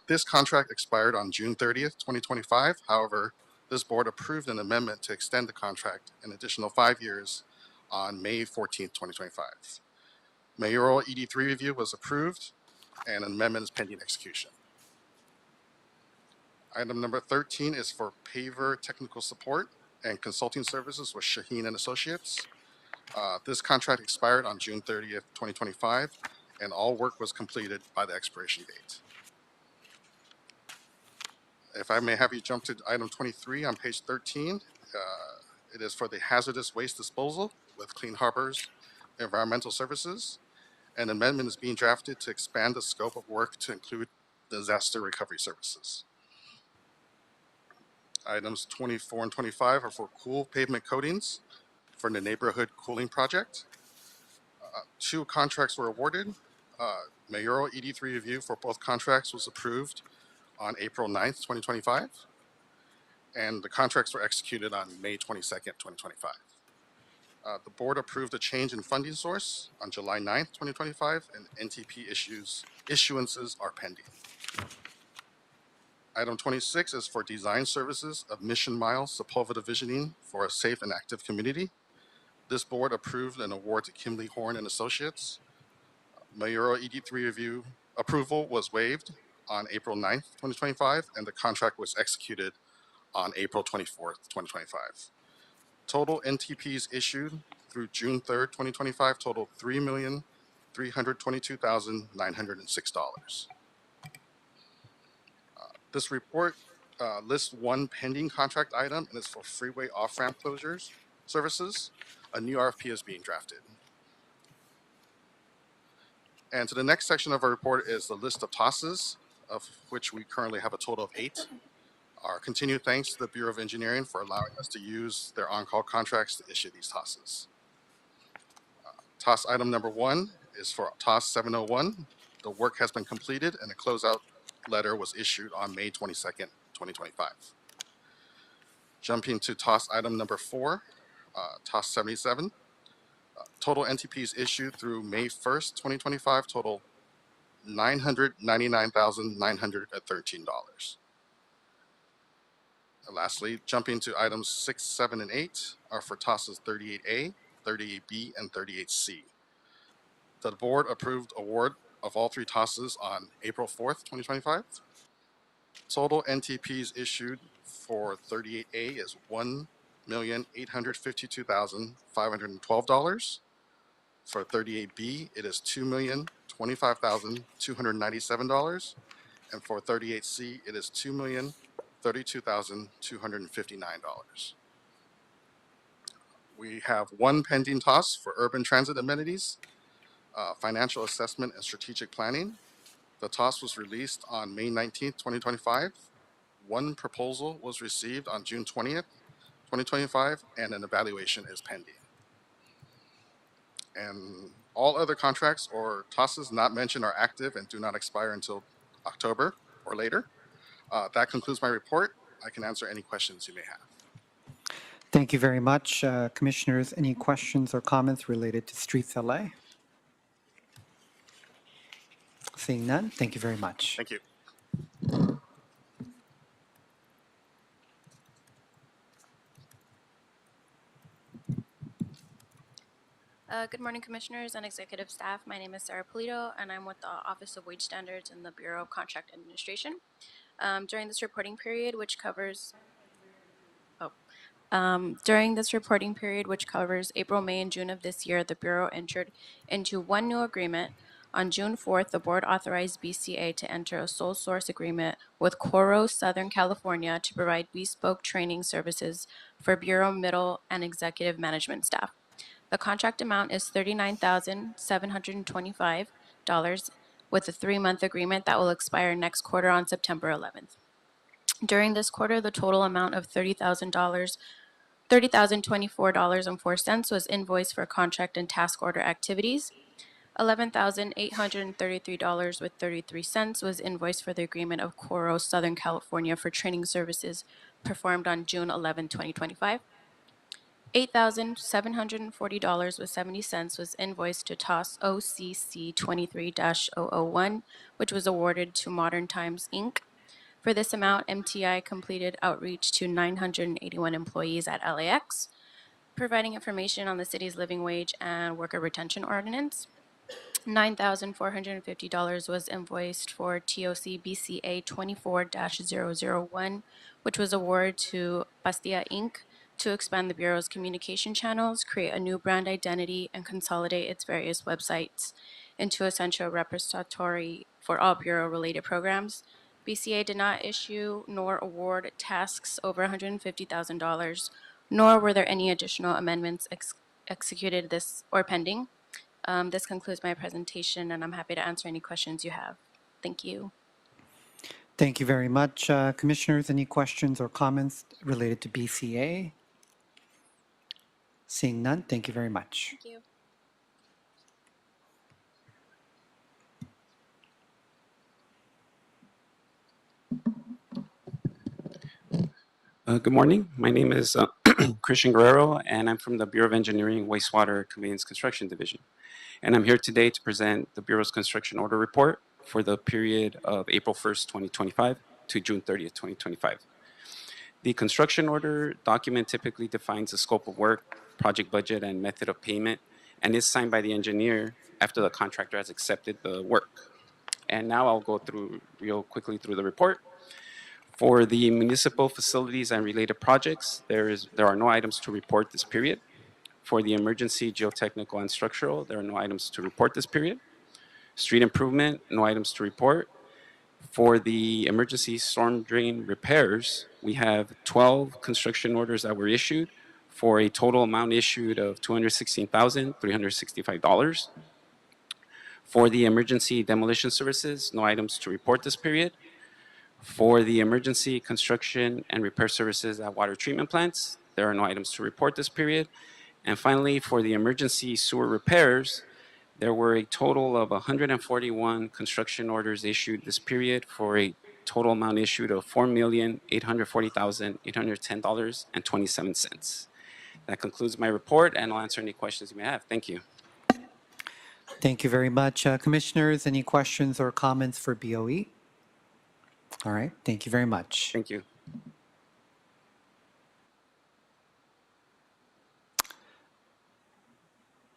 This contract expired on June 30th, 2025. However, this board approved an amendment to extend the contract an additional 5 years on May 14th, 2025. Mayoral ED3 review was approved and an amendment is pending execution. Item number 13 is for paver technical support and consulting services with Shaheen and Associates. This contract expired on June 30th, 2025, and all work was completed by the expiration date. If I may have you jump to item 23 on page 13, it is for the hazardous waste disposal with Clean Harbors Environmental Services. An amendment is being drafted to expand the scope of work to include disaster recovery services. Items 24 and 25 are for cool pavement coatings for the neighborhood cooling project. 2 contracts were awarded. Mayoral ED3 review for both contracts was approved on April 9th, 2025, and the contracts were executed on May 22nd, 2025. The board approved a change in funding source on July 9th, 2025, and NTP issuances are pending. Item 26 is for design services of Mission Mile Sepulveda Visioning for a safe and active community. This board approved an award to Kimley Horn and Associates. Mayoral ED3 review approval was waived on April 9th, 2025, and the contract was executed on April 24th, 2025. Total NTPs issued through June 3rd, 2025 totaled $3,322,906. This report lists 1 pending contract item, and it's for freeway off-ramp closures services. A new RFP is being drafted. And to the next section of our report is the list of TOSs, of which we currently have a total of 8. Our continued thanks to the Bureau of Engineering for allowing us to use their on-call contracts to issue these TOSs. TOS item number 1 is for TOS 701. The work has been completed and a closeout letter was issued on May 22nd, 2025. Jumping to TOS item number 4, TOS 77. Total NTPs issued through May 1st, 2025 total $999,913. And lastly, jumping to items 6, 7, and 8 are for TOSs 38A, 38B, and 38C. The board approved award of all 3 TOSs on April 4th, 2025. Total NTPs issued for 38A is $1,852,512. For 38B, it is $2,025,297. And for 38C, it is $2,032,259. We have 1 pending TOS for urban transit amenities, financial assessment and strategic planning. The TOS was released on May 19th, 2025. 1 proposal was received on June 20th, 2025, and an evaluation is pending. And all other contracts or TOSs not mentioned are active and do not expire until October or later. That concludes my report. I can answer any questions you may have. Thank you very much. Commissioners, any questions or comments related to Streets LA? Seeing none, thank you very much. Thank you. Good morning, Commissioners and executive staff. My name is Sarah Polito, and I'm with the Office of Wage Standards in the Bureau of Contract Administration. During this reporting period, which covers April, May, and June of this year, the Bureau entered into 1 new agreement. On June 4th, the board authorized BCA to enter a sole source agreement with Coro Southern California to provide bespoke training services for Bureau middle and executive management staff. The contract amount is $39,725 with a 3-month agreement that will expire next quarter on September 11th. During this quarter, the total amount of $30,024.04 was invoiced for contract and task order activities. $11,833.33 was invoiced for the agreement of Coro Southern California for training services performed on June 11, 2025. $8,740.70 was invoiced to TOS OCC 23-001, which was awarded to Modern Times, Inc. For this amount, MTI completed outreach to 981 employees at LAX, providing information on the city's living wage and worker retention ordinance. $9,450 was invoiced for TOC BCA 24-001, which was awarded to Bastia Inc. to expand the Bureau's communication channels, create a new brand identity, and consolidate its various websites into a central repository for all Bureau-related programs. BCA did not issue nor award tasks over $150,000, nor were there any additional amendments executed this or pending. This concludes my presentation, and I'm happy to answer any questions you have. Thank you. Thank you very much. Commissioners, any questions or comments related to BCA? Seeing none, thank you very much. Thank you. Good morning. My name is Christian Guerrero, and I'm from the Bureau of Engineering Wastewater Conveyance Construction Division. And I'm here today to present the Bureau's construction order report for the period of April 1st, 2025 to June 30th, 2025. The construction order document typically defines the scope of work, project budget, and method of payment, and is signed by the engineer after the contractor has accepted the work. And now I'll go through real quickly through the report. For the municipal facilities and related projects, there are no items to report this period. For the emergency, geotechnical, and structural, there are no items to report this period. Street improvement, no items to report. For the emergency storm drain repairs, we have 12 construction orders that were issued for a total amount issued of $216,365. For the emergency demolition services, no items to report this period. For the emergency construction and repair services at water treatment plants, there are no items to report this period. And finally, for the emergency sewer repairs, there were a total of 141 construction orders issued this period for a total amount issued of $4,840,810.27. That concludes my report, and I'll answer any questions you may have. Thank you. Thank you very much. Commissioners, any questions or comments for BOE? All right, thank you very much. Thank you.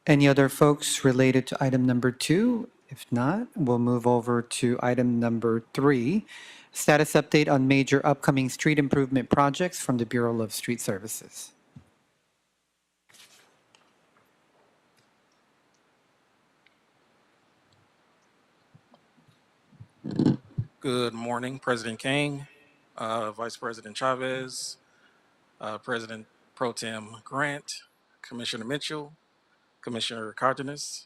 Any other folks related to item number 2? If not, we'll move over to item number 3, status update on major upcoming street improvement projects from the Bureau of Street Services. Good morning, President King, Vice President Chavez, President Pro Tem Grant, Commissioner Mitchell, Commissioner Cardenas,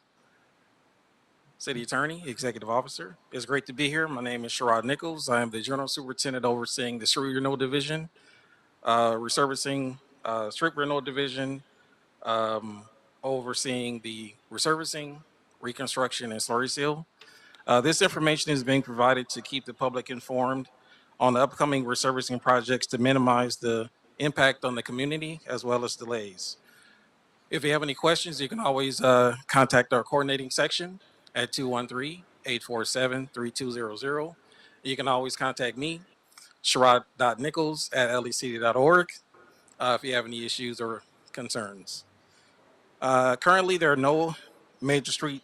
City Attorney, Executive Officer. It's great to be here. My name is Sherrod Nichols. I am the General Superintendent overseeing the Street Renewal Division, resurfacing Street Renewal Division, overseeing the resurfacing, reconstruction, and slurry seal. This information is being provided to keep the public informed on the upcoming resurfacing projects to minimize the impact on the community as well as delays. If you have any questions, you can always contact our coordinating section at 213-847-3200. You can always contact me, sherrod.nichols@lecity.org, if you have any issues or concerns. Currently, there are no major street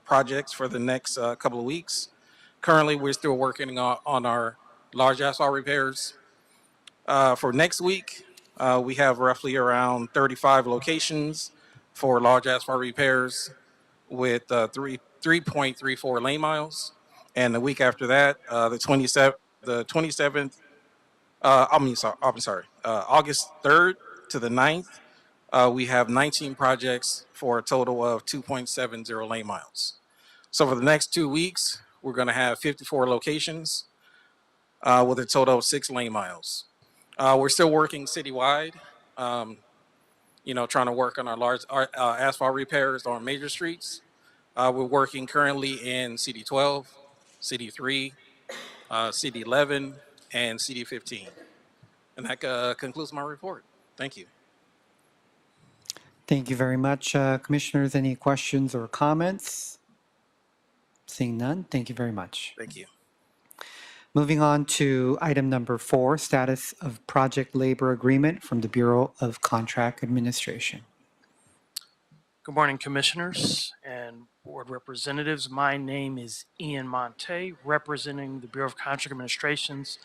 projects for the next couple of weeks. Currently, we're still working on our large asphalt repairs. For next week, we have roughly around 35 locations for large asphalt repairs with 3.34 lane miles. And the week after that, August 3rd to the 9th, we have 19 projects for a total of 2.70 lane miles. So for the next 2 weeks, we're going to have 54 locations with a total of 6 lane miles. We're still working citywide, trying to work on our large asphalt repairs on major streets. We're working currently in CD12, CD3, CD11, and CD15. And that concludes my report. Thank you. Thank you very much. Commissioners, any questions or comments? Seeing none, thank you very much. Thank you. Moving on to item number 4, status of project labor agreement from the Bureau of Contract Administration. Good morning, Commissioners and Board Representatives. My name is Ian Monte, representing the Bureau of Contract Administration's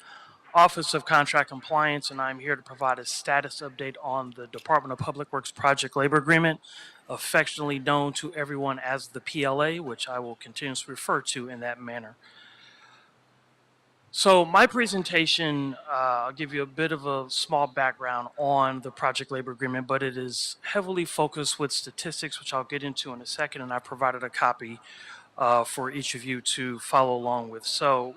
Office of Contract Compliance, and I'm here to provide a status update on the Department of Public Works Project Labor Agreement, affectionately known to everyone as the PLA, which I will continue to refer to in that manner. So my presentation, I'll give you a bit of a small background on the project labor agreement, but it is heavily focused with statistics, which I'll get into in a second, and I provided a copy for each of you to follow along with. So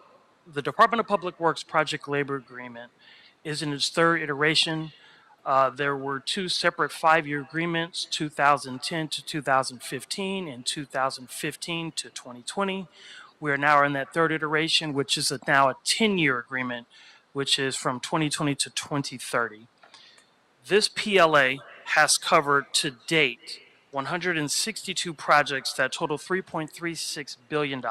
the Department of Public Works project labor agreement is in its third iteration. There were 2 separate 5-year agreements, 2010 to 2015 and 2015 to 2020. We are now in that third iteration, which is now a 10-year agreement, which is from 2020 to 2030. This PLA has covered to date 162 projects that total $3.36 billion.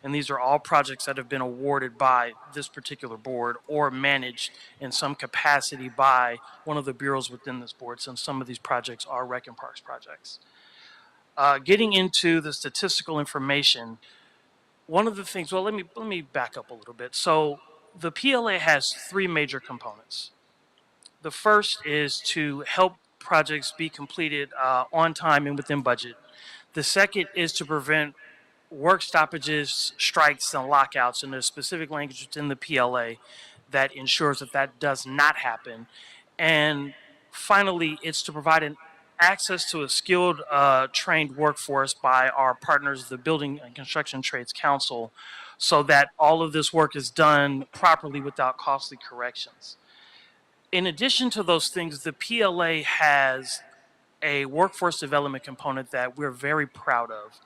And these are all projects that have been awarded by this particular board or managed in some capacity by one of the bureaus within this board, since some of these projects are Rec and Parks projects. Getting into the statistical information, one of the things, well, let me back up a little bit. So the PLA has 3 major components. The first is to help projects be completed on time and within budget. The second is to prevent work stoppages, strikes, and lockouts, and there's specific language within the PLA that ensures that that does not happen. And finally, it's to provide an access to a skilled, trained workforce by our partners, the Building and Construction Trades Council, so that all of this work is done properly without costly corrections. In addition to those things, the PLA has a workforce development component that we're very proud of,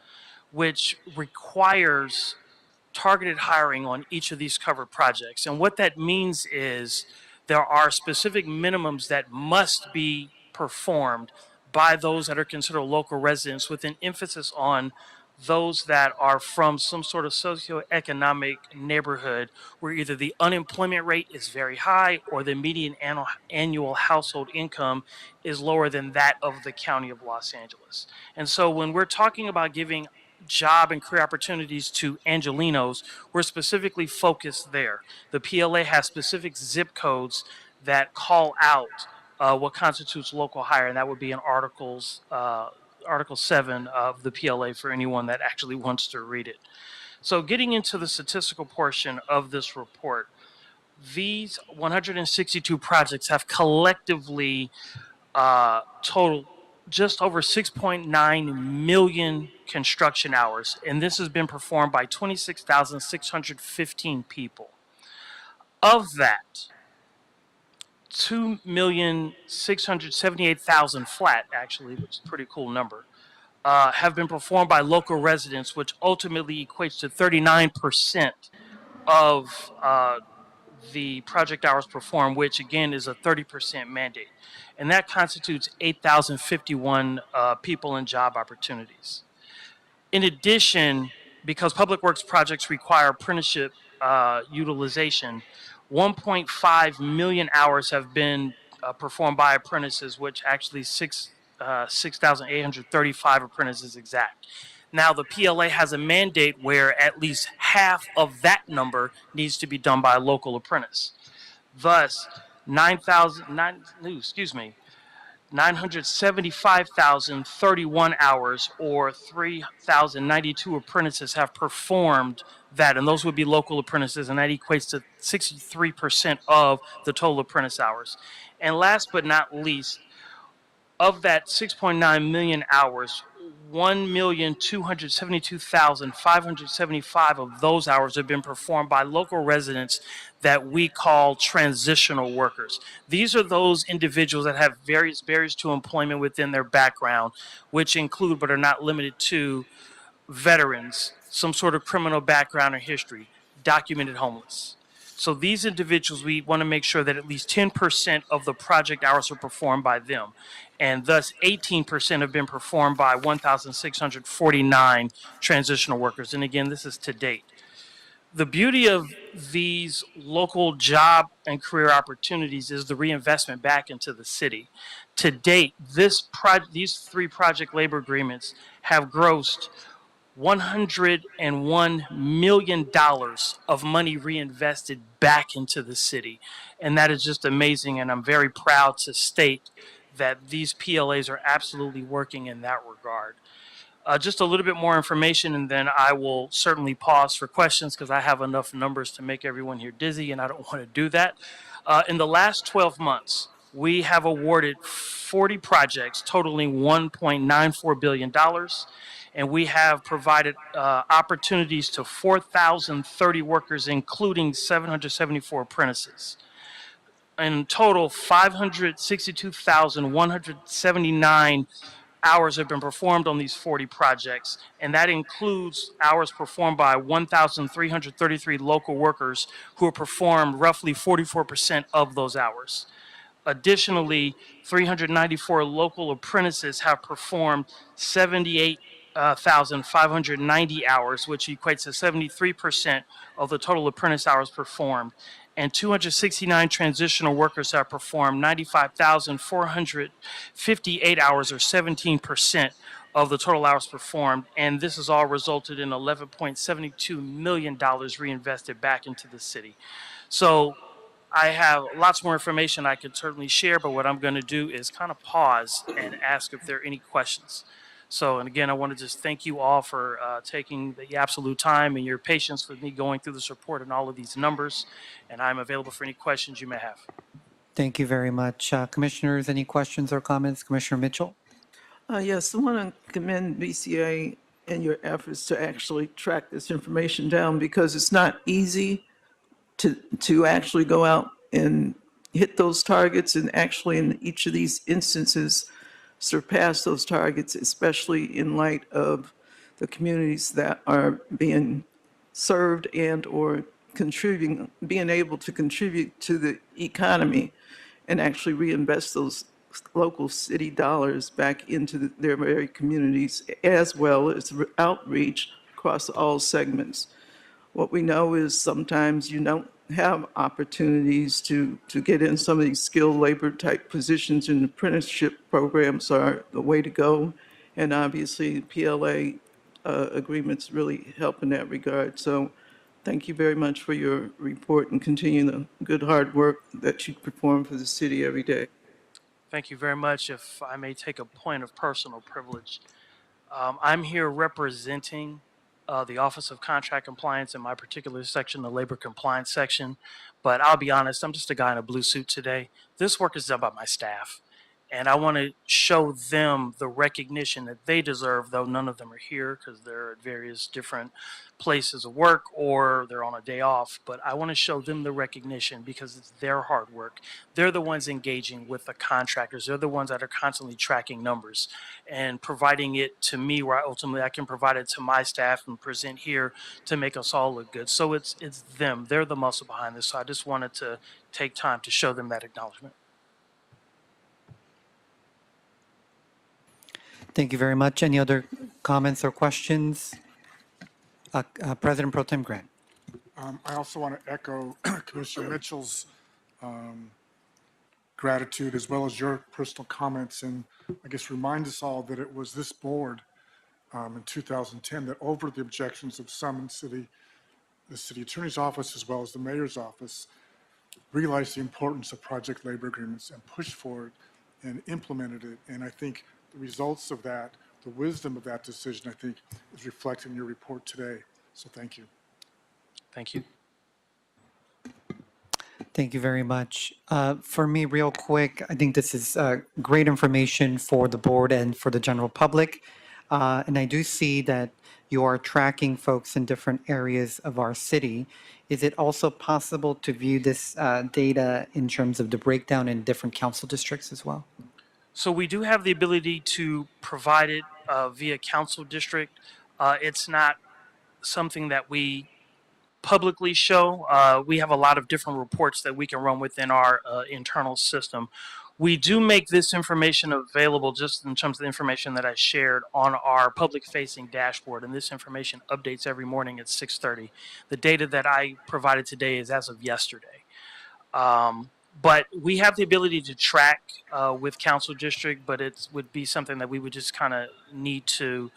which requires targeted hiring on each of these covered projects. And what that means is there are specific minimums that must be performed by those that are considered local residents, with an emphasis on those that are from some sort of socioeconomic neighborhood where either the unemployment rate is very high or the median annual household income is lower than that of the County of Los Angeles. And so when we're talking about giving job and career opportunities to Angelenos, we're specifically focused there. The PLA has specific zip codes that call out what constitutes local hire, and that would be in Article 7 of the PLA for anyone that actually wants to read it. So getting into the statistical portion of this report, these 162 projects have collectively totaled just over 6.9 million construction hours, and this has been performed by 26,615 people. Of that, 2,678,000 flat, actually, which is a pretty cool number, have been performed by local residents, which ultimately equates to 39% of the project hours performed, which again is a 30% mandate. And that constitutes 8,051 people and job opportunities. In addition, because public works projects require apprenticeship utilization, 1.5 million hours have been performed by apprentices, which actually 6,835 apprentices exact. Now, the PLA has a mandate where at least half of that number needs to be done by a local apprentice. Thus, 975,031 hours, or 3,092 apprentices have performed that, and those would be local apprentices, and that equates to 63% of the total apprentice hours. And last but not least, of that 6.9 million hours, 1,272,575 of those hours have been performed by local residents that we call transitional workers. These are those individuals that have various barriers to employment within their background, which include but are not limited to veterans, some sort of criminal background or history, documented homeless. So these individuals, we want to make sure that at least 10% of the project hours are performed by them. And thus 18% have been performed by 1,649 transitional workers. And again, this is to date. The beauty of these local job and career opportunities is the reinvestment back into the city. To date, these 3 project labor agreements have grossed $101 million of money reinvested back into the city. And that is just amazing. And I'm very proud to state that these PLAs are absolutely working in that regard. Just a little bit more information, and then I will certainly pause for questions because I have enough numbers to make everyone here dizzy, and I don't want to do that. In the last 12 months, we have awarded 40 projects totaling $1.94 billion, and we have provided opportunities to 4,030 workers, including 774 apprentices. In total, 562,179 hours have been performed on these 40 projects, and that includes hours performed by 1,333 local workers who have performed roughly 44% of those hours. Additionally, 394 local apprentices have performed 78,590 hours, which equates to 73% of the total apprentice hours performed. And 269 transitional workers have performed 95,458 hours, or 17% of the total hours performed. And this has all resulted in $11.72 million reinvested back into the city. So I have lots more information I could certainly share, but what I'm going to do is kind of pause and ask if there are any questions. So, and again, I want to just thank you all for taking the absolute time and your patience with me going through this report and all of these numbers. And I'm available for any questions you may have. Thank you very much. Commissioners, any questions or comments? Commissioner Mitchell? Yes, I want to commend BCA and your efforts to actually track this information down, because it's not easy to actually go out and hit those targets, and actually in each of these instances surpass those targets, especially in light of the communities that are being served and or contributing, being able to contribute to the economy and actually reinvest those local city dollars back into their very communities, as well as outreach across all segments. What we know is sometimes you don't have opportunities to get in some of these skilled labor type positions, and apprenticeship programs are the way to go. And obviously PLA agreements really help in that regard. So thank you very much for your report, and continue the good hard work that you perform for the city every day. Thank you very much. If I may take a point of personal privilege, I'm here representing the Office of Contract Compliance in my particular section, the Labor Compliance section. But I'll be honest, I'm just a guy in a blue suit today. This work is done by my staff. And I want to show them the recognition that they deserve, though none of them are here because they're at various different places of work or they're on a day off. But I want to show them the recognition because it's their hard work. They're the ones engaging with the contractors. They're the ones that are constantly tracking numbers and providing it to me, where ultimately I can provide it to my staff and present here to make us all look good. So it's them. They're the muscle behind this. So I just wanted to take time to show them that acknowledgement. Thank you very much. Any other comments or questions? President Pro Tem Grant. I also want to echo Commissioner Mitchell's gratitude, as well as your personal comments, and I guess remind us all that it was this board in 2010 that, over the objections of some in the city attorney's office as well as the mayor's office, realized the importance of project labor agreements and pushed forward and implemented it. And I think the results of that, the wisdom of that decision, I think, is reflected in your report today. So thank you. Thank you. Thank you very much. For me, real quick, I think this is great information for the board and for the general public. And I do see that you are tracking folks in different areas of our city. Is it also possible to view this data in terms of the breakdown in different council districts as well? So we do have the ability to provide it via council district. It's not something that we publicly show. We have a lot of different reports that we can run within our internal system. We do make this information available just in terms of the information that I shared on our public-facing dashboard, and this information updates every morning at 6:30. The data that I provided today is as of yesterday. But we have the ability to track with Council District, but it would be something that we would just kind of need to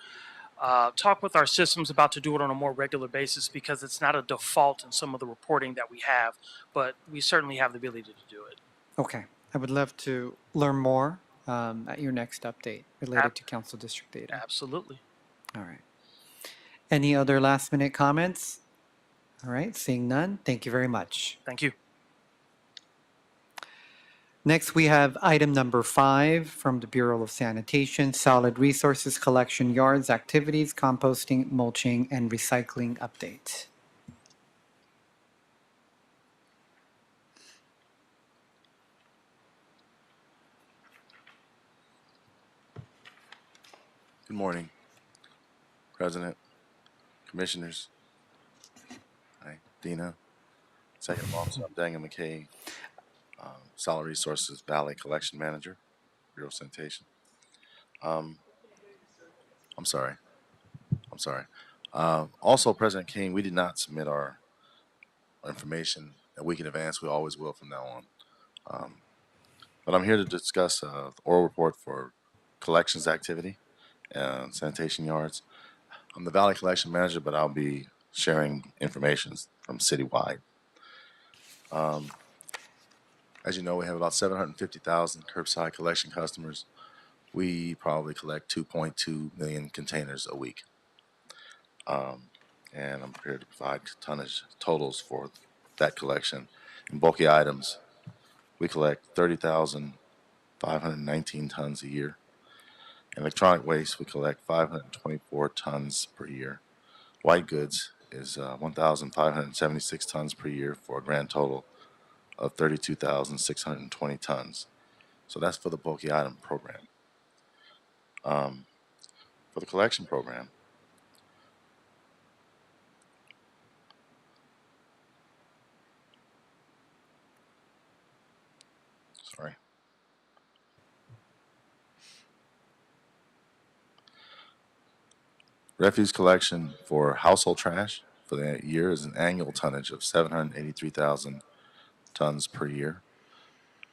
talk with our systems about to do it on a more regular basis, because it's not a default in some of the reporting that we have, but we certainly have the ability to do it. Okay. I would love to learn more at your next update related to Council District data. Absolutely. All right. Any other last minute comments? All right. Seeing none, thank you very much. Thank you. Next, we have item number 5 from the Bureau of Sanitation, Solid Resources Collection Yards Activities, Composting, Mulching, and Recycling Update. Good morning, President, Commissioners. Hi, Dina, Executive Officer. I'm Daniel McKay, Solid Resources Valley Collection Manager, Bureau of Sanitation. I'm sorry. Also, President King, we did not submit our information a week in advance. We always will from now on. But I'm here to discuss the oral report for collections activity and sanitation yards. I'm the Valley Collection Manager, but I'll be sharing information from citywide. As you know, we have about 750,000 curbside collection customers. We probably collect 2.2 million containers a week. And I'm prepared to provide tonnage totals for that collection. In bulky items, we collect 30,519 tons a year. In electronic waste, we collect 524 tons per year. White goods is 1,576 tons per year for a grand total of 32,620 tons. So that's for the bulky item program. For the collection program, sorry. Refuse collection for household trash for the year is an annual tonnage of 783,000 tons per year.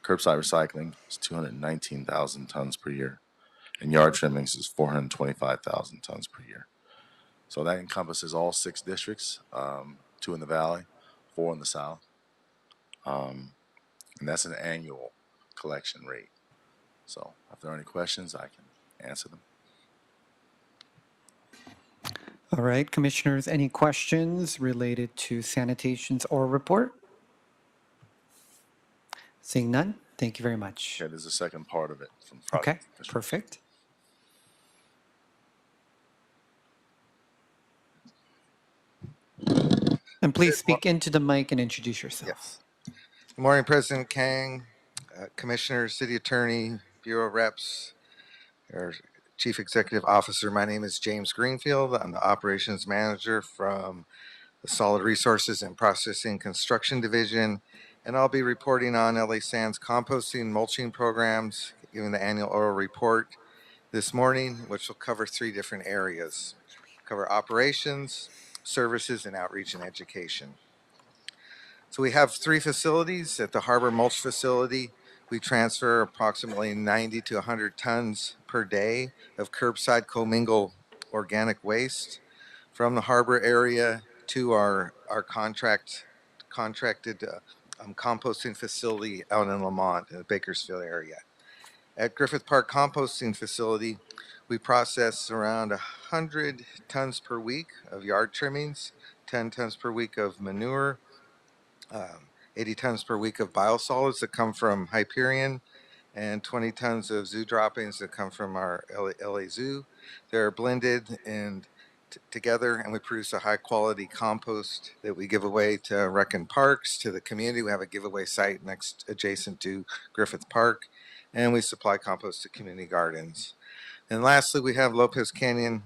Curbside recycling is 219,000 tons per year. And yard trimmings is 425,000 tons per year. So that encompasses all 6 districts, 2 in the valley, 4 in the south. And that's an annual collection rate. So if there are any questions, I can answer them. All right, Commissioners, any questions related to sanitation's oral report? Seeing none, thank you very much. Okay, there's a second part of it. From Okay, perfect. And please speak into the mic and introduce yourself. Yes. Good morning, President Kang, Commissioners, City Attorney, Bureau Reps, our Chief Executive Officer. My name is James Greenfield. I'm the Operations Manager from the Solid Resources and Processing Construction Division, and I'll be reporting on LA Sands composting and mulching programs, giving the annual oral report this morning, which will cover 3 different areas. Cover operations, services, and outreach and education. So we have 3 facilities. At the Harbor Mulch Facility, we transfer approximately 90 to 100 tons per day of curbside commingled organic waste from the harbor area to our contracted composting facility out in Lamont in the Bakersfield area. At Griffith Park Composting Facility, we process around 100 tons per week of yard trimmings, 10 tons per week of manure, 80 tons per week of biosolids that come from Hyperion, and 20 tons of zoo droppings that come from our LA Zoo. They're blended and together, and we produce a high quality compost that we give away to Rec and Parks, to the community. We have a giveaway site adjacent to Griffith Park, and we supply compost to community gardens. And lastly, we have Lopez Canyon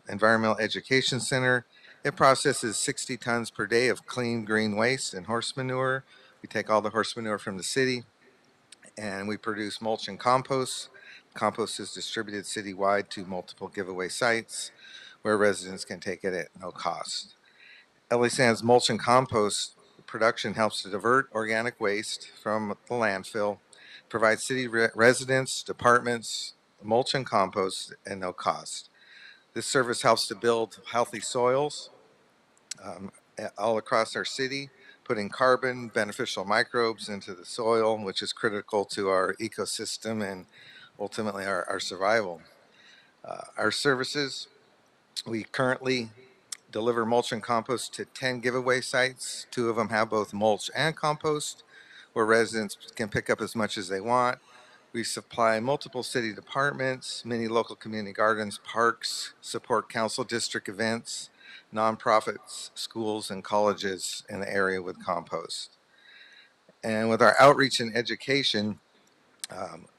Environmental Education Center. It processes 60 tons per day of clean green waste and horse manure. We take all the horse manure from the city and we produce mulch and compost. Compost is distributed citywide to multiple giveaway sites where residents can take it at no cost. LA Sands mulch and compost production helps to divert organic waste from the landfill, provides city residents, departments, mulch and compost at no cost. This service helps to build healthy soils all across our city, putting carbon, beneficial microbes into the soil, which is critical to our ecosystem and ultimately our survival. Our services, we currently deliver mulch and compost to 10 giveaway sites. 2 of them have both mulch and compost, where residents can pick up as much as they want. We supply multiple city departments, many local community gardens, parks, support council district events, nonprofits, schools, and colleges in the area with compost. And with our outreach and education,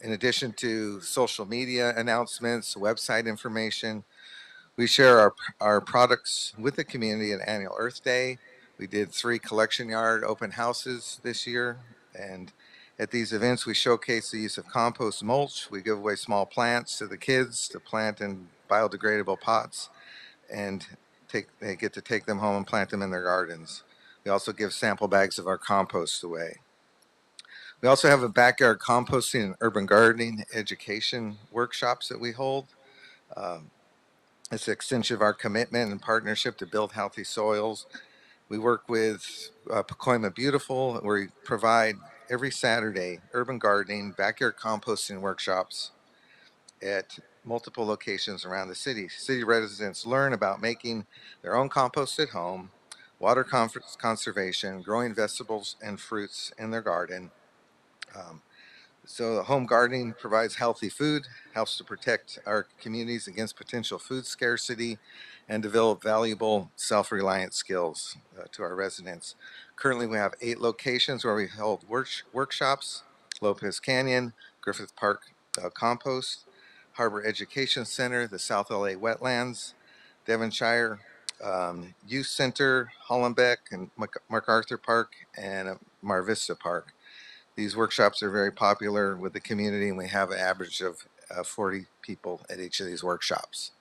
in addition to social media announcements, website information, we share our products with the community at Annual Earth Day. We did 3 collection yard open houses this year. And at these events, we showcase the use of compost mulch. We give away small plants to the kids to plant in biodegradable pots. And they get to take them home and plant them in their gardens. We also give sample bags of our compost away. We also have a backyard composting and urban gardening education workshops that we hold. It's an extension of our commitment and partnership to build healthy soils. We work with Pacoima Beautiful, where we provide every Saturday urban gardening, backyard composting workshops at multiple locations around the city. City residents learn about making their own compost at home, water conservation, growing vegetables and fruits in their garden. So home gardening provides healthy food, helps to protect our communities against potential food scarcity, and develop valuable self-reliant skills to our residents. Currently, we have 8 locations where we hold workshops: Lopez Canyon, Griffith Park Compost, Harbor Education Center, the South LA Wetlands, Devonshire Youth Center, Hollenbeck, and MacArthur Park, and Mar Vista Park. These workshops are very popular with the community, and we have an average of 40 people at each of these workshops.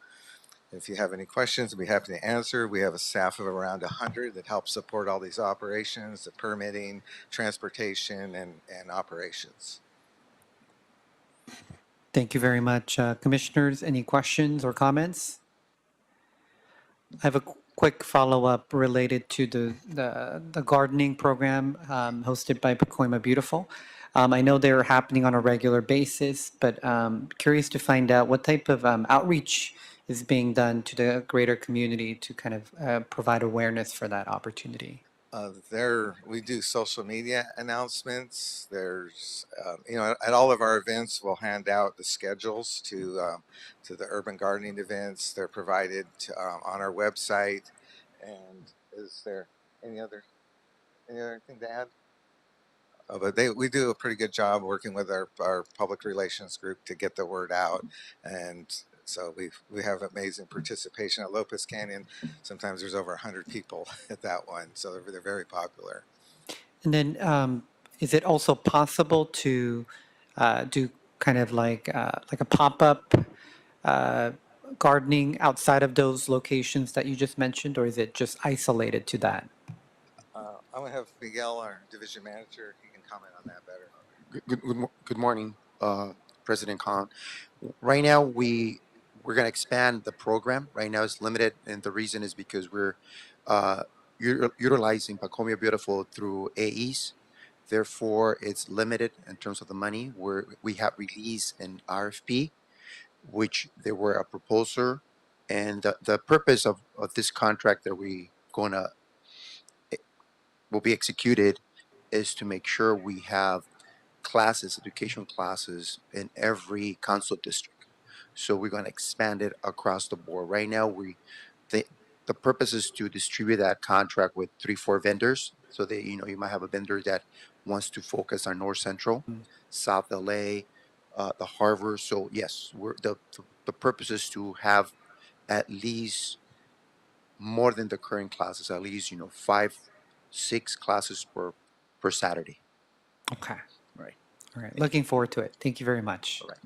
If you have any questions, I'd be happy to answer. We have a staff of around 100 that help support all these operations, the permitting, transportation, and operations. Thank you very much. Commissioners, any questions or comments? I have a quick follow-up related to the gardening program hosted by Pacoima Beautiful. I know they're happening on a regular basis, but curious to find out what type of outreach is being done to the greater community to kind of provide awareness for that opportunity. We do social media announcements. There's, at all of our events, we'll hand out the schedules to the urban gardening events. They're provided on our website. And is there any other thing to add? But we do a pretty good job working with our public relations group to get the word out. And so we have amazing participation at Lopez Canyon. Sometimes there's over 100 people at that one. So they're very popular. And then is it also possible to do kind of like a pop-up gardening outside of those locations that you just mentioned, or is it just isolated to that? I'm going to have Miguel, our division manager, he can comment on that better. Good morning, President Khan. Right now, we're going to expand the program. Right now, it's limited, and the reason is because we're utilizing Pacoima Beautiful through AEs. Therefore, it's limited in terms of the money. We have released an RFP, which there were a proposer, and the purpose of this contract that will be executed is to make sure we have education classes in every council district. So we're going to expand it across the board. Right now, the purpose is to distribute that contract with 3-4 vendors. So that you might have a vendor that wants to focus on North Central, South LA, the Harbor. So yes, the purpose is to have at least more than the current classes, at least, 5, 6 classes per Saturday. Okay. Right. All right. Looking forward to it. Thank you very much. All right.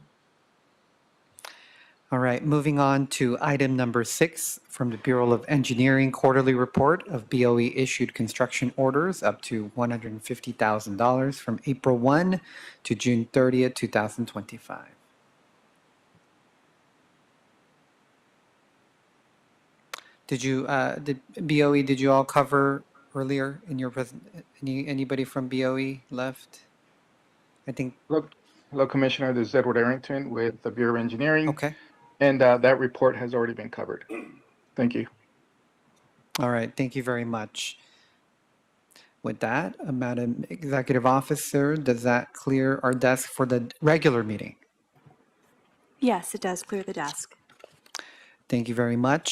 All right. Moving on to item number 6 from the Bureau of Engineering quarterly report of BOE issued construction orders up to $150,000 from April 1 to June 30th, 2025. Did BOE, did you all cover earlier in your anybody from BOE left? I think. Hello, Commissioner. This is Edward Arrington with the Bureau of Engineering. Okay. And that report has already been covered. Thank you. All right. Thank you very much. With that, Madam Executive Officer, does that clear our desk for the regular meeting? Yes, it does clear the desk. Thank you very much.